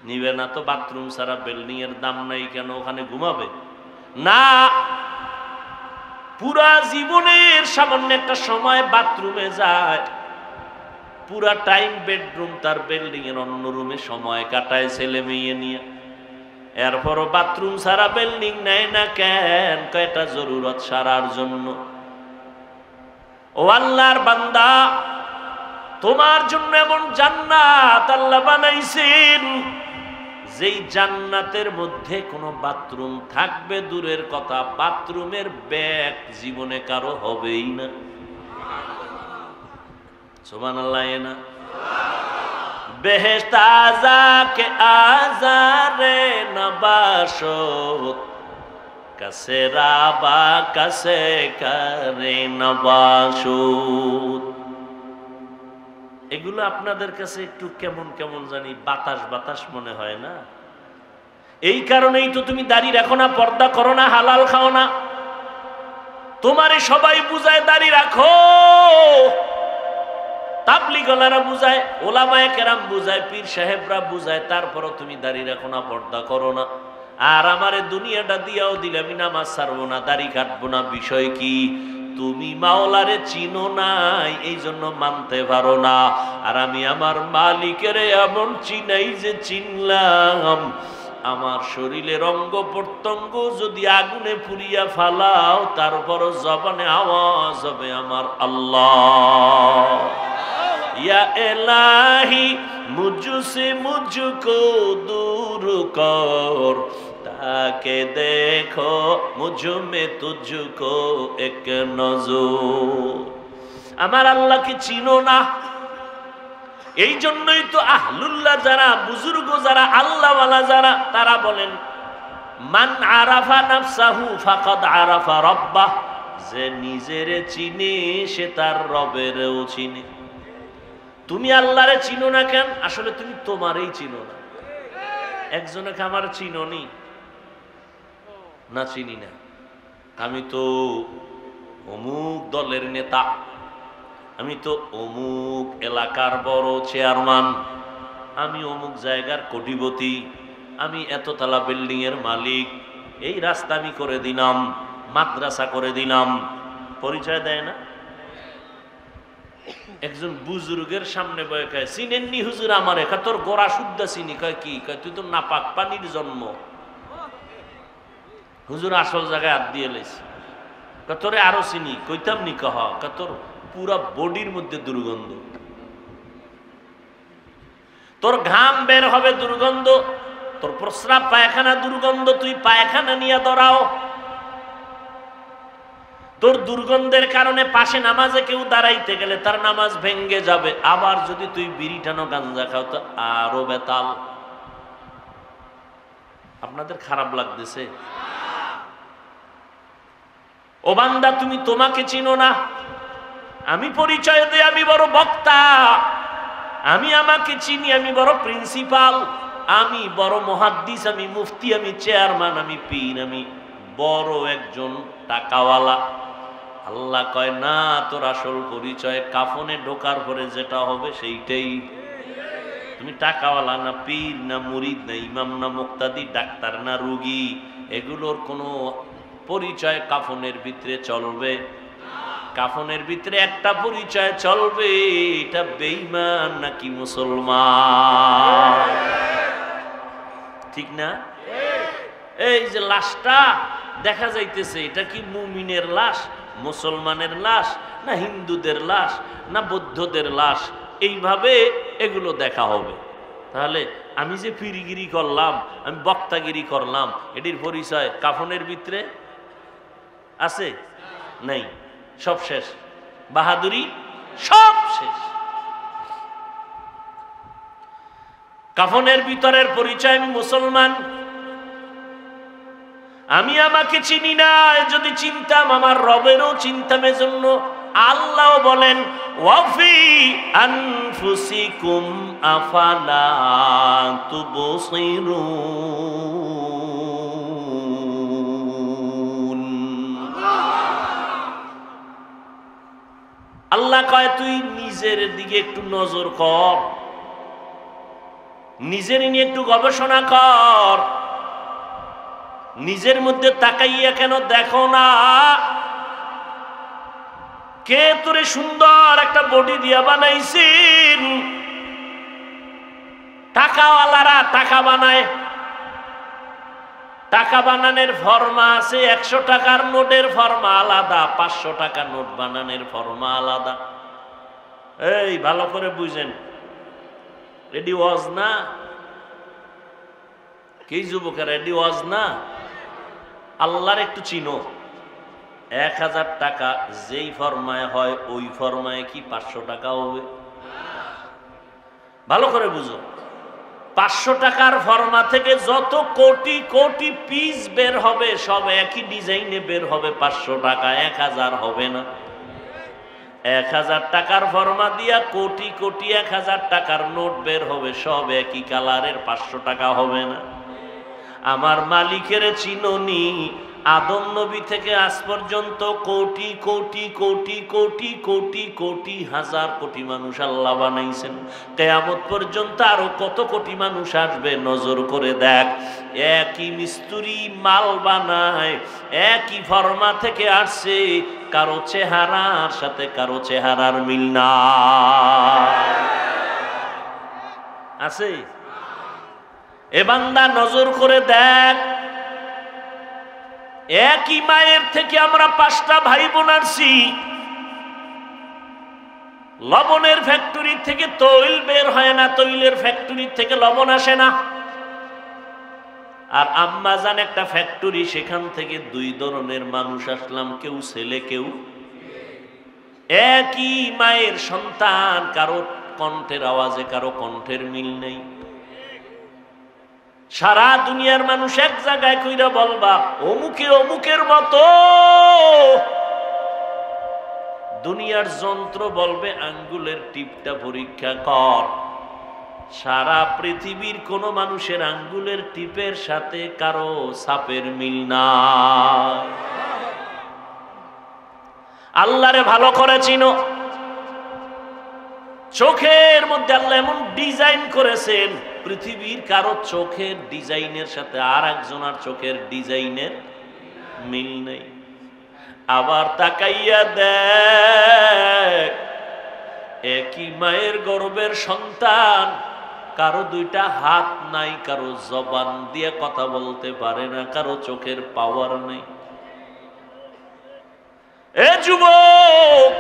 নিবে না তো। বাথরুম ছাড়া বিল্ডিং এর দাম নাই কেন, ওখানে ঘুমাবে না। পুরা জীবনের সামান্য একটা সময় বাথরুমে যায়, পুরা টাইম বেডরুম তার বিল্ডিং এর অন্য রুমে সময় কাটায় ছেলে মেয়ে নিয়ে। এরপরও বাথরুম সারা বিল্ডিং নেয় না কেন? কয়টা জরুরত সারার জন্য। ও আল্লাহর বান্দা, তোমার জন্য এমন জান্নাত আল্লাহ বানাইছেন, যেই জান্নাতের মধ্যে কোনো বাথরুম থাকবে দূরের কথা, বাথরুমের ব্যাগ জীবনে কারো হবেই না। সুবহানাল্লাহ। না বেহেশত আযাকে আযারে নবাশত, কাসে রাবা কাসে করে নবাশত। এগুলো আপনাদের কাছে একটু কেমন কেমন জানি বাতাস বাতাস মনে হয় না? এই কারণেই তো তুমি দাড়ি রাখো না, পর্দা করো না, হালাল খাও না। তোমারে সবাই বুঝায় দাড়ি রাখো, তাবলীগওয়ালারা বুঝায়, ওলামায়ে কেরাম বুঝায়, পীর সাহেবরা বুঝায়, তারপরও তুমি দাড়ি রাখো না, পর্দা করো না। আর আমারে দুনিয়াটা দিয়াও দিলে আমি নামাজ ছাড়বো না, দাড়ি কাটবো না। বিষয় কি? তুমি মাওলারে চিনো নাই, এই জন্য মানতে পারো না। আর আমি আমার মালিকের এমন চিনাই যে চিনলাম, আমার শরীরের অঙ্গ প্রত্যঙ্গ যদি আগুনে পুড়িয়া ফালাও, তারপরও জবানে আওয়াজ হবে আমার আল্লাহ। या इलाही मुझसे मुझको दूर कर, ताके देखो मुझ में तुझको एक नजर। আমার আল্লাহকে চিনো না, এই জন্যই তো আহলুল্লাহ যারা, বুজুর্গ যারা, আল্লাহওয়ালা যারা, তারা বলেন মান আরাফা নাফসাহু ফাকাদ আরাফা রাব্বাহ, যে নিজেরে চিনে সে তার রবেরও চিনে। তুমি আল্লাহরে চিনো না কেন? আসলে তুমি তোমারই চিনো না। একজনকে আমার চিনোনি না, চিনি না, আমি তো অমুক দলের নেতা, আমি তো অমুক এলাকার বড় চেয়ারম্যান, আমি অমুক জায়গার কোটিপতি, আমি এততলা বিল্ডিং এর মালিক, এই রাস্তা আমি করে দিলাম, মাদ্রাসা করে দিলাম। পরিচয় দেয় না? একজন বুজুর্গের সামনে বয়ে কয়, চিনেননি হুজুর আমারে? কয় তোর গোড়া শুদ্ধ চিনি। কয় কি? কয় তুই তো নাপাক পানির জন্ম। হুজুর আসল জায়গায় হাত দিয়ে লেছি। কয় তোরে আরো চিনি। কইতাম নি? কহ কয় তোর পুরা বডির মধ্যে দুর্গন্ধ, তোর ঘাম বের হবে দুর্গন্ধ, তোর প্রস্রাব পায়খানা দুর্গন্ধ, তুই পায়খানা নিয়ে দৌড়াও। তোর দুর্গন্ধের কারণে পাশে নামাজে কেউ দাঁড়াইতে গেলে তার নামাজ ভেঙ্গে যাবে। আবার যদি তুই বিড়ি টানো, গাঞ্জা খাও, তো আরো বেতাল। আপনাদের খারাপ লাগতেছে? ও বান্দা, তুমি তোমাকে চিনো না। আমি পরিচয় দেই, আমি বড় বক্তা, আমি আমাকে চিনি, আমি বড় প্রিন্সিপাল, আমি বড় মুহাদ্দিস, আমি মুফতি, আমি চেয়ারম্যান, আমি পীর, আমি বড় একজন টাকাওয়ালা। আল্লাহ কয় না, তোর আসল পরিচয় কাফনে ঢোকার পরে যেটা হবে সেইটাই। তুমি টাকাওয়ালা না, পীর না, মুরিদ না, ইমাম না, মুক্তাদি, ডাক্তার না, রোগী, এগুলোর কোনো পরিচয় কাফনের ভিতরে চলবে? কাফনের ভিতরে একটা পরিচয় চলবে, এটা বেঈমান নাকি মুসলমান। ঠিক না? এই যে লাশটা দেখা যাইতেছে, এটা কি মুমিনের লাশ, মুসলমানের লাশ, না হিন্দুদের লাশ, না বৌদ্ধদের লাশ? এইভাবে এগুলো দেখা হবে। তাহলে আমি যে পীরগিরি করলাম, আমি বক্তাগিরি করলাম, এটির পরিচয় কাফনের ভিতরে আছে? নাই, সব শেষ। বাহাদুরি সব শেষ। কাফনের ভিতরের পরিচয় আমি মুসলমান। আমি আমাকে চিনি না, যদি চিনতাম আমার রবেরও চিনতাম। এজন্য আল্লাহ বলেন ওয়াফি আনফুসিকুম আফালা তুবসিরুন। আল্লাহ কয় তুই নিজের দিকে একটু নজর কর, নিজের নিয়ে একটু গবেষণা কর, নিজের মধ্যে তাকাইয়া কেন দেখো না কে তোরে সুন্দর একটা বডি দিয়া বানাইছেন। টাকাওয়ালারা টাকা বানায়, টাকা বানানোর ফর্মা আছে, 100 টাকার নোটের ফর্মা আলাদা, 500 টাকার নোট বানানোর ফর্মা আলাদা। এই ভালো করে বুঝেন, রেডি ওয়াজ না? কি যুবকের রেডি ওয়াজ না? আল্লাহর একটু চিনো। 1000 টাকা যেই ফরমায় হয় ওই ফরমায় কি 500 টাকা হবে? ভালো করে বুঝো, 500 টাকার ফরমা থেকে যত কোটি কোটি পিস বের হবে সব একই ডিজাইনে বের হবে 500 টাকা, 1000 হবে না। 1000 টাকার ফরমা দিয়া কোটি কোটি 1000 টাকার নোট বের হবে, সব একই কালারের, 500 টাকা হবে না। আমার মালিকের চিননি, আদম নবী থেকে আজ পর্যন্ত কোটি কোটি কোটি কোটি কোটি কোটি হাজার কোটি মানুষ আল্লাহ বানাইছেন। কিয়ামত পর্যন্ত আরো কত কোটি মানুষ আসবে নজর করে দেখ। একই মিস্ত্রি মাল বানায়, একই ফর্মা থেকে আসছে, কারো চেহারার সাথে কারো চেহারার মিল না আছে। এ বান্দা নজর করে দেখ, একই মায়ের থেকে আমরা 5টা ভাই বোন আসছি। লবণের ফ্যাক্টরি থেকে তৈল বের হয় না, তৈলের ফ্যাক্টরি থেকে লবণ আসে না। আর আম্মাজান একটা ফ্যাক্টরি, সেখান থেকে 2 ধরনের মানুষ আসলাম, কেউ ছেলে কেউ। একই মায়ের সন্তান, কারো কণ্ঠের আওয়াজে কারো কণ্ঠের মিল নেই। সারা দুনিয়ার মানুষ এক জায়গায় কইরা বলবা অমুকে অমুকের মতো, দুনিয়ার যন্ত্র বলবে আঙ্গুলের টিপটা পরীক্ষা কর। সারা পৃথিবীর কোন মানুষের আঙ্গুলের টিপের সাথে কারো ছাপের মিল নাই। আল্লাহরে ভালো করে চিনো। চোখের মধ্যে আল্লাহ এমন ডিজাইন করেছেন, পৃথিবীর কারো চোখের ডিজাইনের সাথে আর একজনের চোখের ডিজাইনের মিল নেই। আবার তাকাইয়া দেখ, একই মায়ের গর্ভের সন্তান, কারো 2টা হাত নাই, কারো জবান দিয়ে কথা বলতে পারে না, কারো চোখের পাওয়ার নেই। এ যুবক,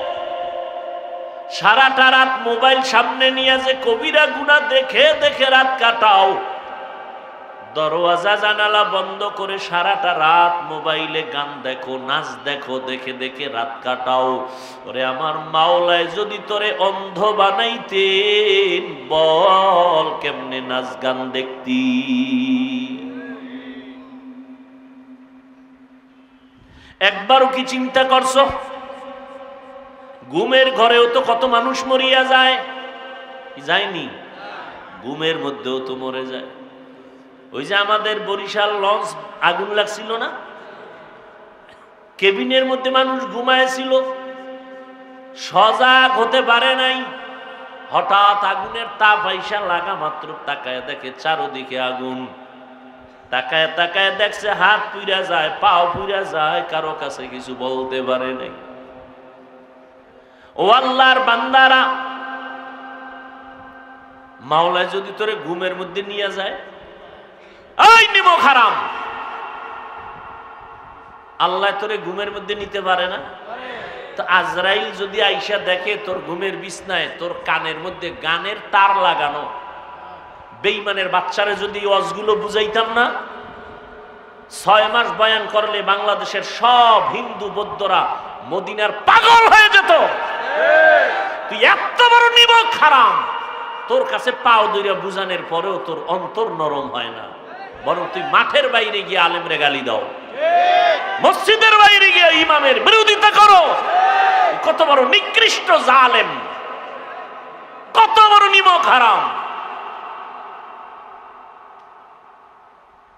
সারাটা রাত মোবাইল সামনে নিয়ে যে কবিরা গুনাহ দেখে দেখে রাত কাটাও, দরওয়াজা জানালা বন্ধ করে সারাটা রাত মোবাইলে গান দেখো, নাচ দেখো, দেখে দেখে রাত কাটাও। ওরে আমার মাওলায় যদি তোরে অন্ধ বানাইতেন, বল কেমনে নাচ গান দেখতি? একবারও কি চিন্তা করছো? ঘুমের ঘরেও তো কত মানুষ মরিয়া যায়, যায়নি? ঘুমের মধ্যেও তো মরে যায়। ওই যে আমাদের বরিশাল লঞ্চ আগুন লাগছিল না, কেবিনের মধ্যে মানুষ ঘুমায়ছিল, সজাগ হতে পারে নাই। হঠাৎ আগুনের তাপ আইসা লাগা মাত্র তাকায় দেখে চারদিকে আগুন। তাকায় তাকায় দেখছে হাত পুইরা যায়, পাও পুইরা যায়, কারো কাছে কিছু বলতে পারে নাই। ও আল্লাহর বান্দারা, মাওলা যদি তোরে ঘুমের মধ্যে নিয়ে যায়, এই নিমো হারাম, আল্লাহ তোরে ঘুমের মধ্যে নিতে পারে না? তো আজরাইল যদি আইসা দেখে তোর ঘুমের বিছনায় তোর কানের মধ্যে গানের তার লাগানো, বেঈমানের বাচ্চারে যদি ওয়াজগুলো বুঝাইতাম না, 6 মাস বয়ান করলে বাংলাদেশের সব হিন্দু বৌদ্ধরা মদিনার পাগল হয়ে যেত। তুই এত বড় নিমক হারাম, তোর কাছে পাও দইরা বুঝানোর পরেও তোর অন্তর নরম হয় না, বরং তুই মাঠের বাইরে গিয়ে আলেমরে গালি দাও, মসজিদের বাইরে গিয়ে ইমামের বিরোধিতা করো। কত বড় নিকৃষ্ট জালেম, কত বড় নিমক হারাম।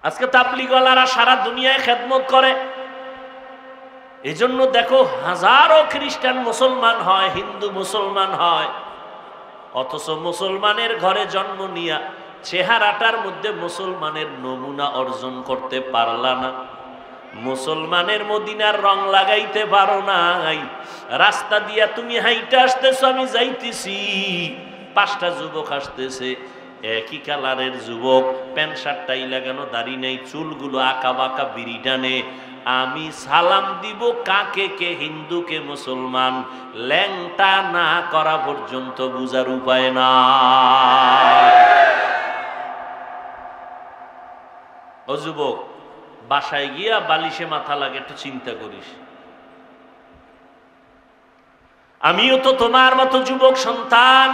আজকে তাবলীগওয়ালারা সারা দুনিয়ায় খেদমত করে, এজন্য দেখো হাজারো খ্রিস্টান মুসলমান হয়, হিন্দু মুসলমান হয়, অথচ মুসলমানের ঘরে জন্ম নিয়া চেহারাটার মধ্যে মুসলমানের নমুনা অর্জন করতে পারলা না, মুসলমানের মদিনার রং লাগাইতে পারো নাই। রাস্তা দিয়া তুমি হাইটা আসতেছো, আমি যাইতেছি, 5টা যুবক আসতেছে, একই কালারের যুবক, প্যান্ট শার্টটাই লাগানো, দাড়ি নেই, চুলগুলো আঁকা বাঁকা, বিড়ি টানে। আমি সালাম দিব কাকে কে হিন্দু কে মুসলমান, ল্যাংটা না করা পর্যন্ত বুঝার উপায় না। ও যুবক, বাসায় গিয়া বালিশে মাথা লাগে একটু চিন্তা করিস। আমিও তো তোমার মতো যুবক সন্তান,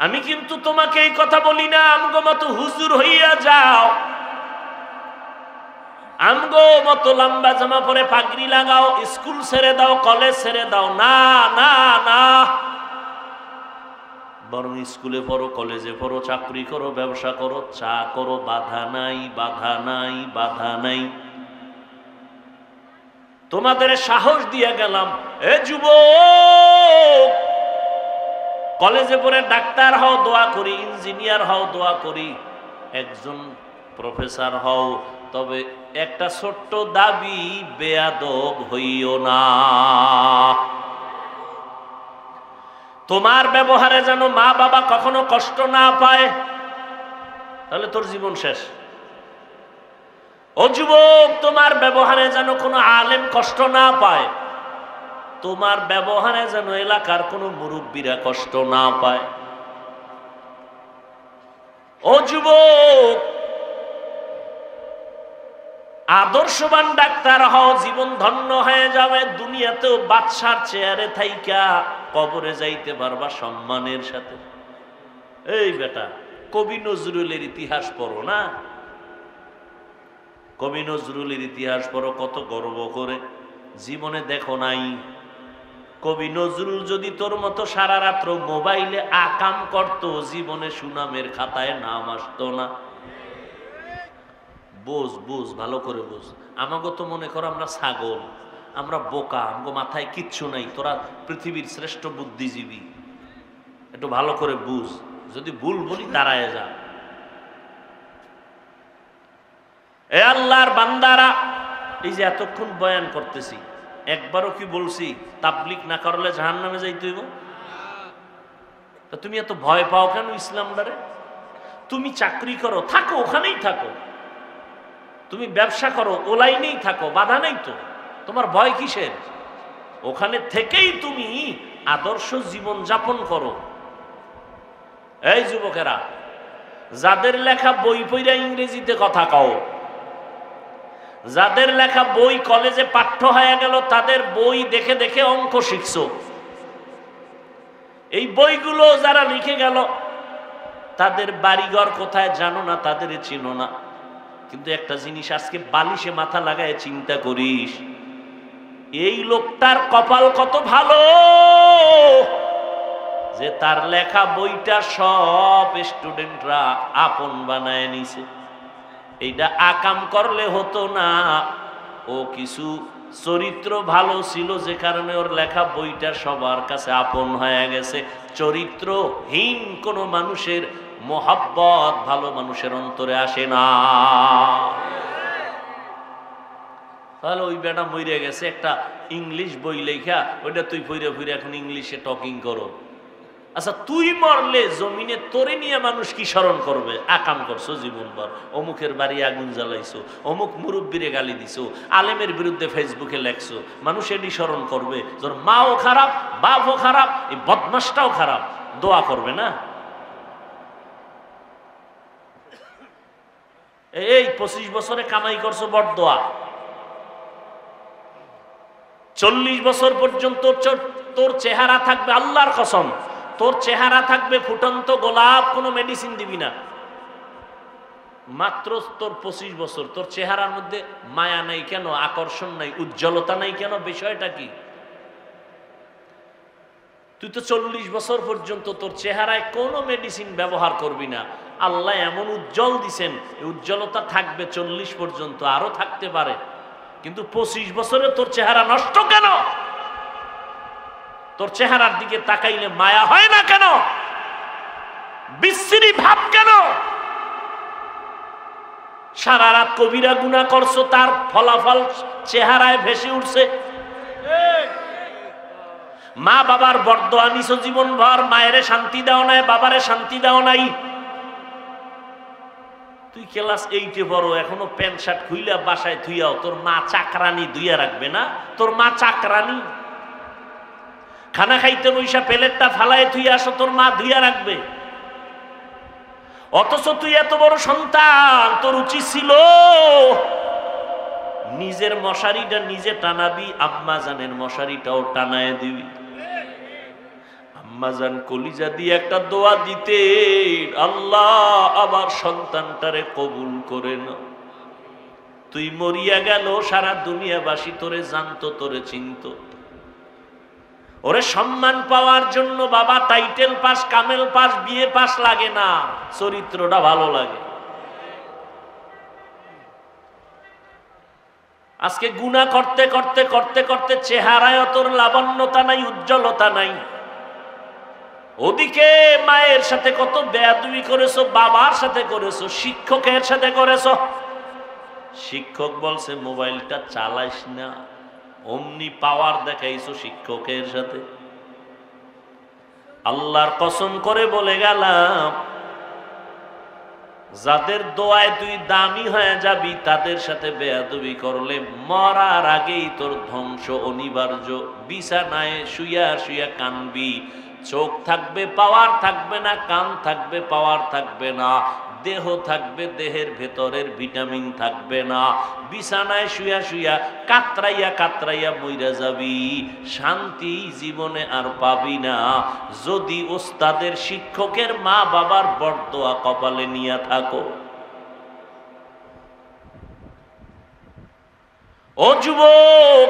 আমি কিন্তু তোমাকে এই কথা বলি না আমগো মতো হুজুর হইয়া যাও, আমগো মতো লম্বা জামা পরে পাগড়ি লাগাও, স্কুল ছেড়ে দাও, কলেজ ছেড়ে দাও, না না না, বরং স্কুলে পড়ো, কলেজে পড়ো, চাকরি করো, ব্যবসা করো, চা করো, বাধা নাই, বাধা নাই, বাধা নাই। তোমাদের সাহস দিয়ে গেলাম, এ যুবক, কলেজে পড়ে ডাক্তার হও, দোয়া করি, ইঞ্জিনিয়ার হও, দোয়া করি, একজন প্রফেসর হও, তবে একটা ছোট্ট দাবি, বেয়াদব হইও না। তোমার ব্যবহারে যেন মা বাবা কখনো কষ্ট না পায়, তাহলে তোর জীবন শেষ। ও যুবক, তোমার ব্যবহারে যেন কোনো আলেম কষ্ট না পায়, তোমার ব্যবহারে যেন এলাকার কোনো মুরব্বীরা কষ্ট না পায়। ও যুবক, আদর্শবান ডাক্তার হও, জীবন ধন্য হয়ে যাবে, দুনিয়াতেও বাদশার চেয়ারে থাইকা কবরে যাইতে পারবা সম্মানের সাথে। এই বেটা, কবি নজরুলের ইতিহাস পড়ো না, কবি নজরুলের ইতিহাস পড়ো, কত গর্ব করে। জীবনে দেখো নাই কবি নজরুল যদি তোর মতো সারা রাত্র মোবাইলে আকাম করত, জীবনে সুনামের খাতায় নাম আসতো না। বুঝ বুঝ, ভালো করে বুঝ। আমাকে তো মনে করো আমরা ছাগল, আমরা বোকা, আমগো মাথায় কিচ্ছু নাই, তোরা পৃথিবীর শ্রেষ্ঠ বুদ্ধিজীবী। একটু ভালো করে বুঝ, যদি ভুল বলি দাঁড়ায় যা। এ আল্লাহর বান্দারা, এই যে এতক্ষণ বয়ান করতেছি, একবারও কি বলছি তাবলীগ না করলে জাহান্নামে যাইতে হইব? তা তুমি এত ভয় পাও কেন ইসলামটারে? তুমি চাকরি করো, থাকো, ওখানেই থাকো। তুমি ব্যবসা করো, ও লাইনেই থাকো, বাধা নেই তো, তোমার ভয় কিসের? ওখানে থেকেই তুমি আদর্শ জীবন যাপন করো। এই যুবকেরা, যাদের লেখা বই পড়া ইংরেজিতে কথা কও, যাদের লেখা বই কলেজে পাঠ্য হয়ে গেল, তাদের বই দেখে দেখে অঙ্ক শিখছো, এই বইগুলো যারা লিখে গেল, তাদের বাড়িঘর কোথায় জানো না, তাদের চিনো না। কিন্তু একটা জিনিস আজকে বালিশে মাথা লাগায় চিন্তা করিস, এই লোকটার কপাল কত ভালো যে তার লেখা বইটা সব স্টুডেন্টরা আপন বানায় নিছে। এইটা আকাম করলে হতো না, ও কিছু চরিত্র ভালো ছিল যে কারণে ওর লেখা বইটা সবার কাছে আপন হয়ে গেছে। চরিত্রহীন কোনো মানুষের মোহাব্বত ভালো মানুষের অন্তরে আসে না। তাহলে ওই বেটা মরে গেছে, একটা ইংলিশ বই লেখা, ওইটা তুই ফিরে ফিরে এখন ইংলিশে টকিং করো। আচ্ছা তুই মরলে জমিনে তোরে নিয়ে মানুষ কি স্মরণ করবে? আকাম করছো জীবনভর, অমুকের বাড়ি আগুন জ্বালাইছো, অমুক মুরব্বীরে গালি দিছো, আলেমের বিরুদ্ধে ফেসবুকে লেখছো, মানুষ এটি স্মরণ করবে। তোর মাও খারাপ, বাপও খারাপ, এই বদমাসটাও খারাপ, দোয়া করবে না? এই 25 বছরে কামাই করছো বড় দোয়া, 40 বছর পর্যন্ত তোর চেহারা থাকবে, আল্লাহর কসম তোর চেহারা থাকবে ফুটন্ত গোলাপ, কোনো মেডিসিন দিবি না। মাত্র তোর 25 বছর, তোর চেহারার মধ্যে মায়া নাই কেন, আকর্ষণ নাই, উজ্জ্বলতা নাই কেন? বিষয়টা কি? তুই তো 40 বছর পর্যন্ত তোর চেহারায় কোনো মেডিসিন ব্যবহার করবি না। আল্লাহ এমন উজ্জ্বল দিছেন, উজ্জ্বলতা থাকবে 40 পর্যন্ত, আরো থাকতে পারে, কিন্তু 25 বছরে তোর চেহারা নষ্ট কেন? তোর চেহারার দিকে তাকাইলে মায়া হয় না কেন? বিশ্রী ভাব কেন? সারা রাত কবিরা গুনাহ করছো, তার ফলাফল চেহারায় ভেসে উঠছে। মা বাবার বরদোয়া নিছো জীবন ভর, মায়েরে শান্তি দাও নাই, বাবারে শান্তি দাও নাই। তুই ক্লাস 8-এ বড়, এখনো প্যান্ট শার্ট খুইলা বাসায় ধুইয়াও, তোর মা চাকরানি ধুইয়া রাখবে না? তোর মা চাকরানি? খানা খাইতে বইসা প্লেটটা ফালায় ধুইয়া আসো, তোর মা ধুইয়া রাখবে? অথচ তুই এত বড় সন্তান, তোর উচিত ছিল নিজের মশারিটা নিজে টানাবি, আম্মা জানের মশারিটাও টানায় দিবি। আম্মা জান কলিজা দিয়ে একটা দোয়া দিতে, আল্লাহ আবার সন্তানটারে কবুল করে না। তুই মরিয়া গেল, সারা দুনিয়াবাসী তোরে জানতো, তোরে চিনতো। ওরে সম্মান পাওয়ার জন্য বাবা টাইটেল পাস, কামেল পাস, বিয়ে পাস লাগে না, চরিত্রটা ভালো লাগে। আজকে গুনাহ করতে করতে করতে করতে চেহারায় তোর লাবণ্যতা নাই, উজ্জ্বলতা নাই। ওদিকে মায়ের সাথে কত বেয়াদবি করেছো, বাবার সাথে করেছো, শিক্ষকের সাথে করেছো। শিক্ষক বলছে মোবাইলটা চালাইস না, অমনি পাওয়ার দেখাইছো শিক্ষকের সাথে। আল্লাহর কসম করে বলে গেলাম, যাদের দোয়ায় তুই দামি হয়ে যাবি, তাদের সাথে বেয়াদবি করলে মরার আগেই তোর ধ্বংস অনিবার্য। বিছানায় শুইয়া শুইয়া কানবি, চোখ থাকবে পাওয়ার থাকবে না, কান থাকবে পাওয়ার থাকবে না, দেহ থাকবে দেহের ভেতরের ভিটামিন থাকবে না। বিছানায় শুইয়া শুইয়া কাতরাইয়া কাতরাইয়া মইরা যাবি, শান্তি জীবনে আর পাবি না, যদি ওস্তাদের শিক্ষকের মা বাবার বরদোয়া কপালে নিয়ে থাকো। ও যুবক,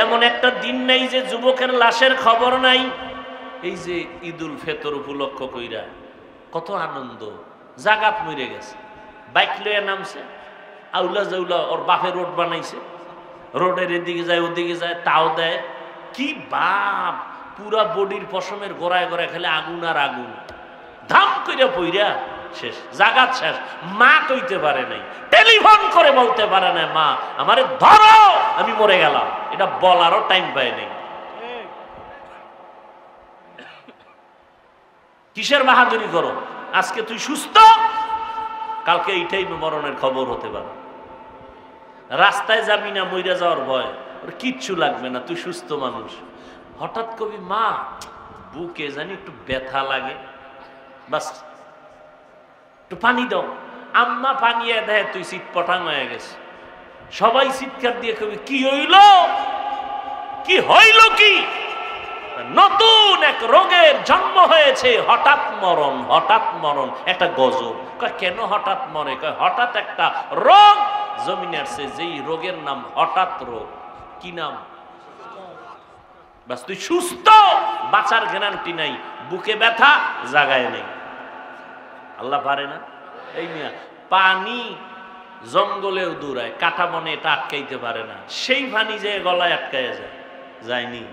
এমন একটা দিন নেই যে যুবকের লাশের খবর নাই। এই যে ঈদুল ফিতর উপলক্ষ কইরা কত আনন্দ, জাগাত মরে গেছে, বাইক লয়ে নামছে, আউলা জাউলা ওর বাপে রোড বানাইছে, রোডের এদিকে যায় ওদিকে যায়, তাও দেয়। কি বাপ, পুরা বডির পশমের গোড়ায় গোড়ায় খেলে আগুন আর আগুন, ধাম কইরা পইরা শেষ, জাগাত শেষ। মা কইতে পারে নাই, টেলিফোন করে বলতে পারে না, মা আমারে ধরো আমি মরে গেলাম, এটা বলারও টাইম পায় নাই। কিসের বাহাদুরি করো? আজকে তুই সুস্থ, কালকে এইটাই মরণের খবর হতে পারে। রাস্তায় যাবি না, মইরা যাওয়ার ভয়, ওর কিচ্ছু লাগবে না, তুই সুস্থ মানুষ। হঠাৎ কবি মা বুকে জানি একটু ব্যথা লাগে, বাস একটু পানি দাও, আম্মা পানিয়ে দেয়, তুই চিৎপটাং হয়ে গেছে। সবাই চিৎকার দিয়ে কবি কি হইল, কি হইল, কি নতুন এক রোগের জন্ম হয়েছে, হঠাৎ মরণ, হঠাৎ মরণ, একটা গজব। কেন হঠাৎ মরে? হঠাৎ একটা রোগ জমিনে আসছে, যেই রোগের নাম হঠাৎ রোগ। কি নাম? বাস তুই সুস্থ, বাঁচার গ্যারান্টি নাই, বুকে ব্যথা, জাগায় নেই। আল্লাহ পারে না? এই মিয়া পানি জঙ্গলেও দৌড়ায়, কাটা মনে এটা আটকাইতে পারে না, সেই পানি যে গলায় আটকায় যায়, যায়নি।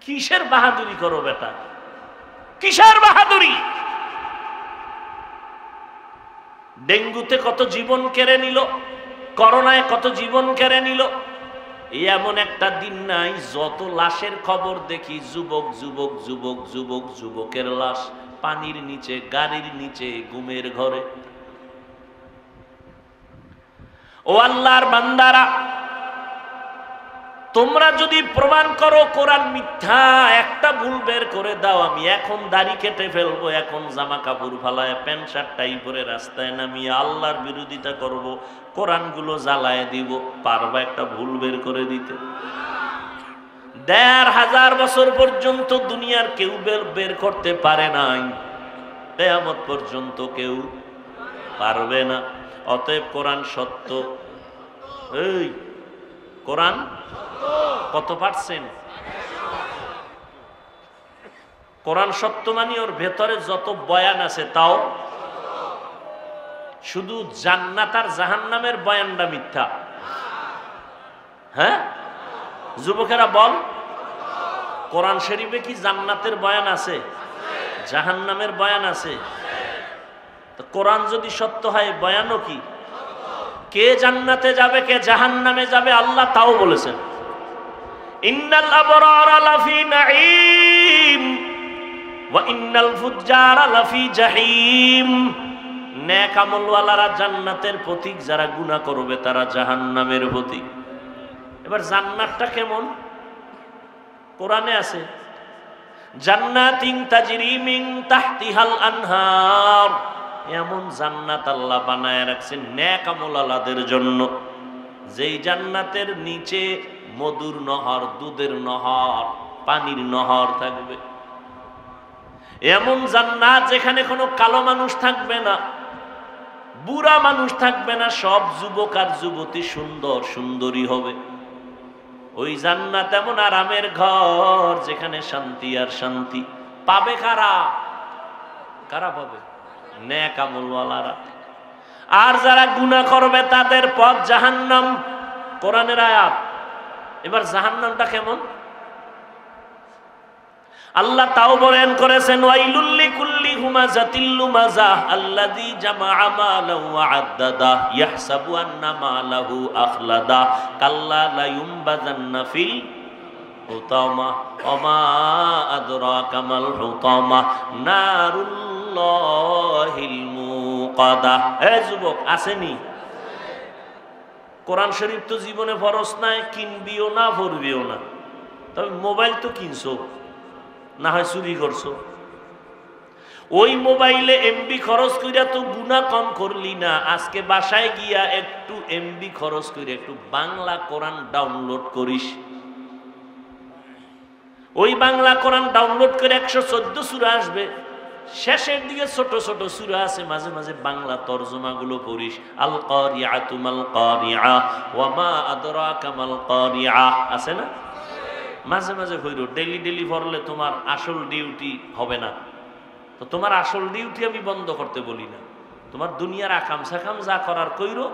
কিসের বাহাদুরি করো বেটা, কিসের বাহাদুরি? ডেঙ্গুতে কত জীবন কেড়ে নিল, করোনায় কত জীবন কেড়ে নিল, এমন একটা দিন নাই যত লাশের খবর দেখি যুবক যুবক যুবক যুবক যুবকের লাশ পানির নিচে, গাড়ির নিচে, ঘুমের ঘরে। ও আল্লাহর বান্দারা, তোমরা যদি প্রমাণ করো কোরআন মিথ্যা, একটা ভুল বের করে দাও, আমি এখন দাড়ি কেটে ফেলবো, এখন জামা কাপড় ফালায় প্যান্ট শার্ট টাই পরে রাস্তায় নামিয়ে আল্লাহর বিরোধিতা করব, কোরআনগুলো জ্বালায় দিব, পারবা একটা ভুল বের করে দিতে? ১৫০০ বছর পর্যন্ত দুনিয়ার কেউ বের করতে পারে নাই, কিয়ামত পর্যন্ত কেউ পারবে না। অতএব কোরআন সত্য। এই কোরআন কত পারছেন? কোরআন সত্য মানে ওর ভেতরে যত বয়ান আছে তাও। শুধু জান্নাত আর জাহান্নামের বয়ানটা মিথ্যা। হ্যাঁ যুবকেরা বল, কোরআন শরীফে কি জান্নাতের বয়ান আছে, জাহান্নামের বয়ান আছে? তো কোরআন যদি সত্য হয় বয়ানও কি? কে জান্নাতে যাবে কে জাহান্নামে যাবে আল্লাহ তাও বলেছেন। ইন্নাল আবরারা লাফি নাঈম ওয়া ইন্নাল ফুজ্জারা লাফি জাহিম। নেক আমলওয়ালারা জান্নাতের পথিক, যারা গুনাহ করবে তারা জাহান্নামের পথিক। এবার জান্নাতটা কেমন? কোরআনে আছে, জান্নাতিন তাজরি মিন তাহতিহাল আনহার। এমন জান্নাত আল্লাহ বানায় রাখছেন নেক আমলওয়ালাদের জন্য, যেই জান্নাতের নিচে মধুর নহর, দুধের নহর, পানির নহর থাকবে। এমন জান্নাত যেখানে কোনো কালো মানুষ থাকবে না, বুড়া মানুষ থাকবে না, সব যুবক আর যুবতী সুন্দর সুন্দরী হবে। ওই জান্নাত এমন আরামের ঘর যেখানে শান্তি আর শান্তি। পাবে কারা? কারা পাবে? নেক আমলওয়ালারা। আর যারা গুনাহ করবে তাদের পথ জাহান্নাম। কোরআনের আয়াত। এবার জাহান্নামটা কেমন আল্লাহ তাও বয়ান করেছেন, ওয়াইলুল লিকুল্লি হুমাযাতিল লুমাযাহ আল্লাযী জামাআ মালাহু ওয়া আদ্দাদা ইয়াহসাবু আন্না মালাহু আখলাদা কাল্লা লা ইউনবাযান্না ফিল হুতামা ওয়া মা আদরাকা মাল হুতামা নারুল্লাহিল মুকাদা। এ যুবক আসেনি? কোরআন শরীফ তো জীবনে ফরজ নাই, কিনবিও না, পড়বিও না। তবে মোবাইল তো কিনছো, না হয় চুরি করছো। ওই মোবাইলে এমবি খরচ কইরা তো গুনাহ কম করলি না। আজকে বাসায় গিয়া একটু এমবি খরচ করে একটু বাংলা কোরআন ডাউনলোড করিস। ওই বাংলা কোরআন ডাউনলোড করে 114 সূরা আসবে, শেষের দিকে ছোট ছোট সূরা আছে, মাঝে মাঝে বাংলা তরজমাগুলো পড়িস। আল কারিআতু মাল কারিআ ওয়া মা আদরাকা মাল কারিআ আছে না? মাঝে মাঝে কইরো। ডেলি ডেলি পড়লে তোমার আসল ডিউটি হবে না। তো তোমার আসল ডিউটি আমি বন্ধ করতে বলি না, তোমার দুনিয়ার আকাম সাকাম যা করার কইরো,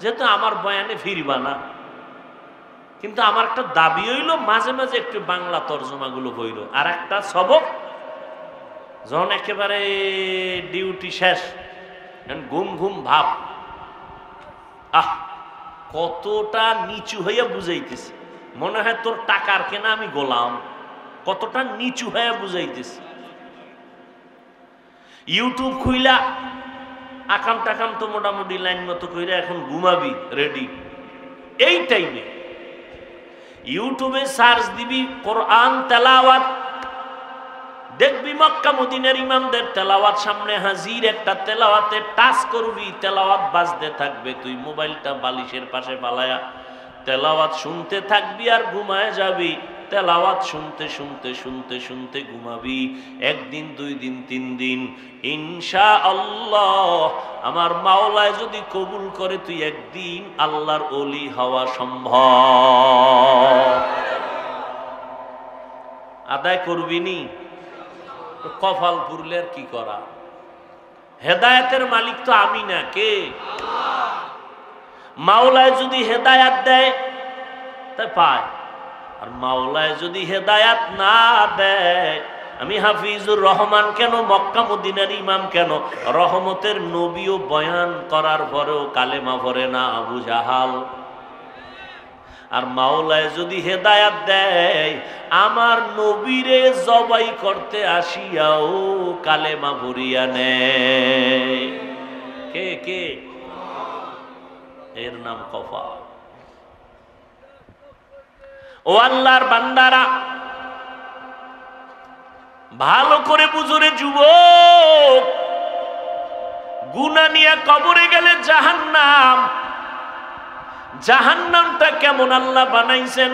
যেহেতু আমার বয়ানে ফিরবা না। কিন্তু আমার একটা দাবি হইল মাঝে মাঝে একটু বাংলা তরজমাগুলো পড়িরো। আর একটা সবক, যখন একেবারে ডিউটি শেষ, ঘুম ঘুম ভাব, কতটা নিচু হইয়া বুঝাইতেছি, মনে হয় তোর টাকার কেনা আমি গোলাম, কতটা নিচু হয়ে বুঝাইতেছি। ইউটিউব খুইলা আকাম টাকাম তো মোটামুটি লাইন মতো কইরা এখন ঘুমাবি রেডি। এই টাইমে ইউটিউবে সার্চ দিবি কোরআন তেলাওয়াত, দেখবি মক্কা মদিনার ইমামদের তেলাওয়াত সামনে হাজির। একটা তেলাওয়াতে টাচ করবি, তেলাওয়াত বাজতে থাকবে, তুই মোবাইলটা বালিশের পাশে ফালায়া তেলাওয়াত শুনতে থাকবি আর ঘুমায় যাবি। তেলাওয়াত শুনতে শুনতে শুনতে শুনতে ঘুমাবি। একদিন, 2 দিন, 3 দিন, ইনশাআল্লাহ আমার মাওলায় যদি কবুল করে তুই একদিন আল্লাহর ওলি হওয়া সম্ভব। আদায় করবি নি? কপাল পুরলে আর কি করা। হেদায়েতের মালিক তো আমি না, কে? মাওলায় যদি হেদায়াত দেয় তাই পায়, আর মাওলায় যদি হেদায়াত না দেয়, আমি হাফিজুর রহমান কেন, মক্কা মদিনার ইমাম কেন, রহমতের নবীও বয়ান করার পরেও কালেমা পড়ে না আবু জাহাল। আর মাওলায় যদি হেদায়াত দেয়, আমার নবীরে জবাই করতে আসিয়াও কালেমা ভরিয়া নেয়। কে কে? এর নাম কফা। ও আল্লাহর বান্দারা, ভালো করে বুঝরে যুবক, গুনাহ নিয়ে কবরে গেলে জাহান্নাম। জাহান্নামটা কেমন আল্লাহ বানাইছেন?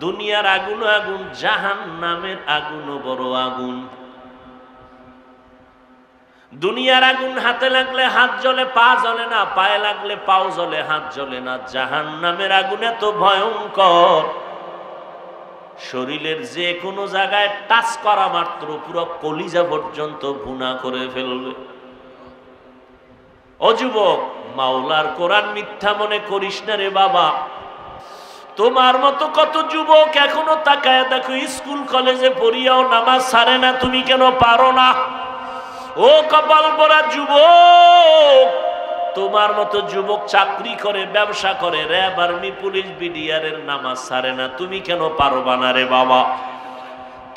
দুনিয়ার আগুন আগুন, জাহান্নামের আগুনও বড় আগুন। দুনিয়ার আগুন হাতে লাগলে হাত জ্বলে, পা জ্বলে না, পায়ে লাগলে পাও জ্বলে, হাত জ্বলে না। জাহান্নামের আগুন এত ভয়ঙ্কর, শরীরের যে কোনো জায়গায় টাচ করা মাত্র পুরো কলিজা পর্যন্ত ভুনা করে ফেলবে। ও যুবক, মাওলার কোরআন মিথ্যা মনে করিস না রে বাবা। তোমার মতো কত যুবক এখনো তাকায় দেখো, স্কুল কলেজে পড়িয়াও নামাজ ছাড়ে না, তুমি কেন পারো না? ও কপাল পরা যুবক, তোমার মতো যুবক চাকরি করে, ব্যবসা করে, র্যাব, আর্মি, পুলিশ, বিডিআর এর নামাজ ছাড়ে না, তুমি কেন পারবা না রে বাবা?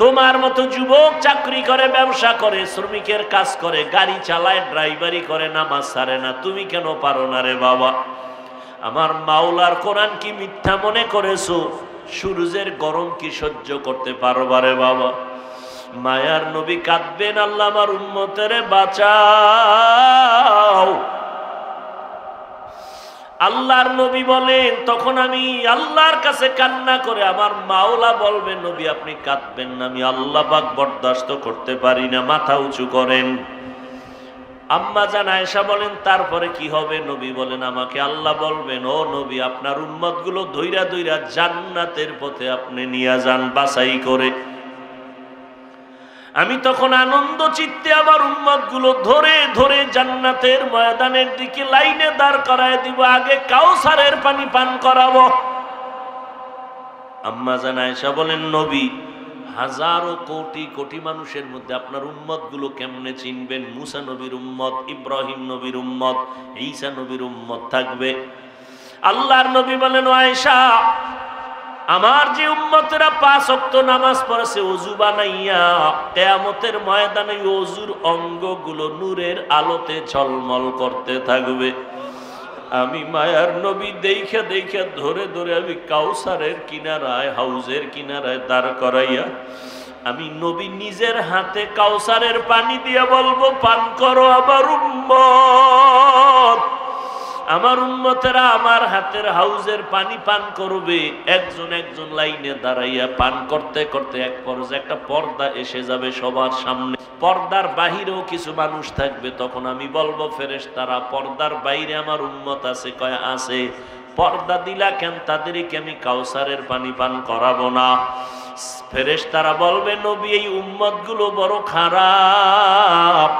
তোমার মতো যুবক চাকরি করে, ব্যবসা করে, শ্রমিকের কাজ করে, গাড়ি চালায়, ড্রাইভারি করে, নামাজ ছাড়ে না, তুমি কেন পারো না রে বাবা? আমার মাওলার কোরআন কি মিথ্যা মনে করেছো? সূর্যের গরম কি সহ্য করতে পারবা রে বাবা? মায়ার নবী কাঁদবেন, আল্লাহ আমার উম্মতের বাঁচাও। আল্লাহর নবী বলেন, তখন আমি আল্লাহর কাছে কান্না করে, আমার মাওলা বলবে, নবী আপনি কাঁদবেন না, আমি আল্লাহ পাক বরদাস্ত করতে পারি না। মাথা উঁচু করেন। আম্মা জান আয়েশা বলেন, তারপরে কি হবে? নবী বলেন, আমাকে আল্লাহ বলবেন, ও নবী আপনার উম্মত গুলো ধইরা ধইরা জান্নাতের পথে আপনি নিয়ে যান বাছাই করে। আমি তখন আনন্দ চিত্তে আমার উম্মত গুলো ধরে ধরে জান্নাতের ময়দানের দিকে লাইনে দাঁড় করায় দিব, আগে কাউসারের পানি পান করাবো। আম্মা জান আয়েশা বলেন, নবী হাজারো কোটি কোটি মানুষের মধ্যে আপনার উম্মত গুলো কেমনে চিনবেন? মুসা নবীর উম্মত, ইব্রাহিম নবীর উম্মত, ঈসা নবীর উম্মত থাকবে। আল্লাহর নবী বলেন, আয়েশা আমার যে উম্মতেরা 5 ওয়াক্ত নামাজ পড়েছে ওযু বানাইয়া, কিয়ামতের ময়দানে ওযুর অঙ্গগুলো নূরের আলোতে ঝলমল করতে থাকবে। আমি মায়ার নবী দেখে দেখে ধরে ধরে আমি কাউসারের কিনারায়, হাউজের কিনারায় দাঁড় করাইয়া আমি নবী নিজের হাতে কাউসারের পানি দিয়ে বলবো, পান করো আমার উম্মত। আমার উম্মতেরা আমার হাতের হাউজের পানি পান করবে। একজন একজন লাইনে দাঁড়াইয়া পান করতে করতে এক পর্যায়ে একটা পর্দা এসে যাবে সবার সামনে। পর্দার বাহিরেও কিছু মানুষ থাকবে। তখন আমি বলবো, ফেরেশতারা পর্দার বাইরে আমার উম্মত আছে? কয় আছে। পর্দা দিলা কেন? তাদেরকে আমি কাউসারের পানি পান করাবো না। ফেরেশতারা বলবে, নবী এই উম্মত গুলো বড় খারাপ।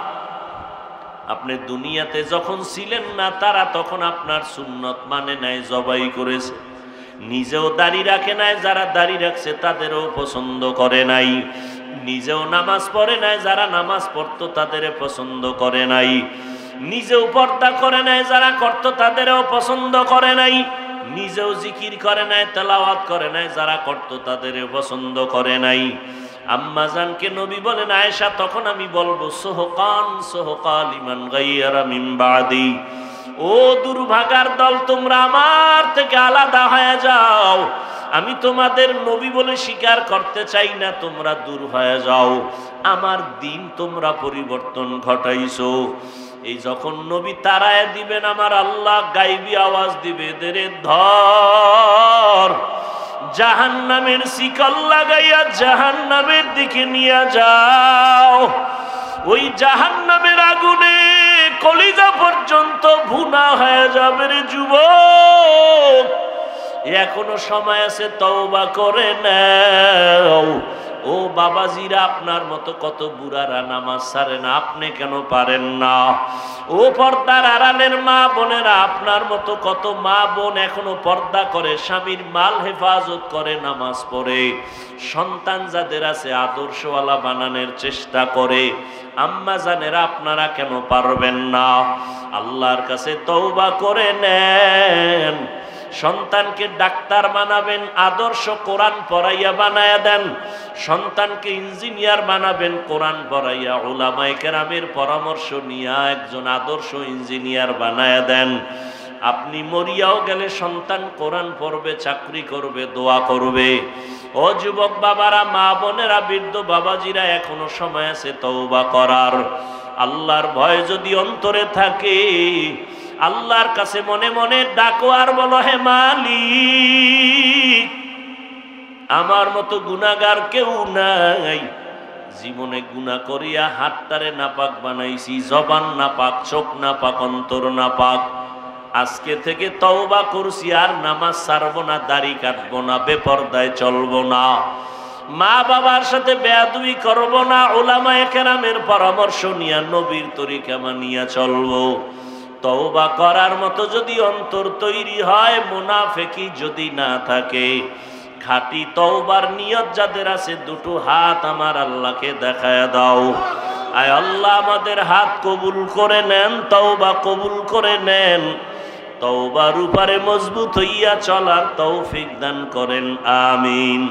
আপনি দুনিয়াতে যখন ছিলেন না, তারা তখন আপনার সুন্নত মানে নাই, জবাই করেছে। নিজেও দাড়ি রাখে নাই, যারা দাড়ি রাখছে তাদেরও পছন্দ করে নাই। নিজেও নামাজ পড়ে নাই, যারা নামাজ পড়তো তাদের পছন্দ করে নাই। নিজেও পর্দা করে নাই, যারা করতো তাদেরও পছন্দ করে নাই। নিজেও জিকির করে নাই, তেলাওয়াত করে নাই, যারা করতো তাদের পছন্দ করে নাই। আম্মা জানকে নবী বলেন, আয়েশা তখন আমি বলবো, সোহকান সোহকা লিমান গায়্যারা মিন বাদি। ও দুর্ভাগার দল, তোমরা আমার থেকে আলাদা হয়ে যাও। আমি তোমাদের নবী বলে স্বীকার করতে চাই না, তোমরা দূর হয়ে যাও। আমার দিন তোমরা পরিবর্তন ঘটাইছো। এই যখন নবী তারায় দিবেন, আমার আল্লাহ গায়বী আওয়াজ দিবে, দেরে ধর, জাহান্নামের শিকল লাগাইয়া জাহান্নামের দিকে নিয়ে যাও। ওই জাহান্নামের আগুনে কলিজা পর্যন্ত ভুনা হয়ে যাবে রে যুবক। এখনো সময় আছে, তওবা করে নাও। ও বাবাজিরা, আপনার মতো কত বুড়ারা নামাজ ছাড়ে না, আপনি কেন পারেন না? ও পর্দার আড়ালের মা বোনেরা, আপনার মতো কত মা বোন এখনো পর্দা করে, স্বামীর মাল হেফাজত করে, নামাজ পড়ে, সন্তান যাদের আছে আদর্শওয়ালা বানানোর চেষ্টা করে। আম্মা জানেরা, আপনারা কেন পারবেন না? আল্লাহর কাছে তওবা করে নেন। সন্তানকে ডাক্তার বানাবেন, আদর্শ কোরআন পড়াইয়া বানায়া দেন। সন্তানকে ইঞ্জিনিয়ার বানাবেন, কোরআন পড়াইয়া উলামায়ে কেরামের পরামর্শ নিয়ে একজন আদর্শ ইঞ্জিনিয়ার বানায়া দেন। আপনি মরিয়াও গেলে সন্তান কোরআন পড়বে, চাকরি করবে, দোয়া করবে। ও যুবক বাবারা, মা বোনেরা, বৃদ্ধ বাবাজিরা, এখনো সময় আছে তওবা করার। আল্লাহর ভয় যদি অন্তরে থাকে, আল্লাহর কাছে মনে মনে ডাকো আর বলো, হে মালিক, আমার মতো গুনাহগার কেউ নাই। জীবনে গুনাহ করিয়া হাতটারে নাপাক বানাইছি, জবান নাপাক, চোখ নাপাক, অন্তর নাপাক। আজকে থেকে তওবা করছি, আর নামাজ ছাড়বো না, দাড়ি কাটবো না, বেপরদায় চলবো না, মা বাবার সাথে বেয়াদবি করবো না, উলামায়ে কেরামের পরামর্শ নিয়ে নবীর তরিকা মানিয়া চলবো। তওবা করার মতো যদি অন্তর তৈরি হয়, মুনাফিকি যদি না থাকে, খাঁটি তওবার নিয়ত যাদের আছে, দুটো হাত আমার আল্লাহকে দেখায় দাও। আয় আল্লাহ, আমাদের হাত কবুল করে নেন, তওবা কবুল করে নেন। তওবার উপরে মজবুত হইয়া চলার তৌফিক দান করেন, আমিন।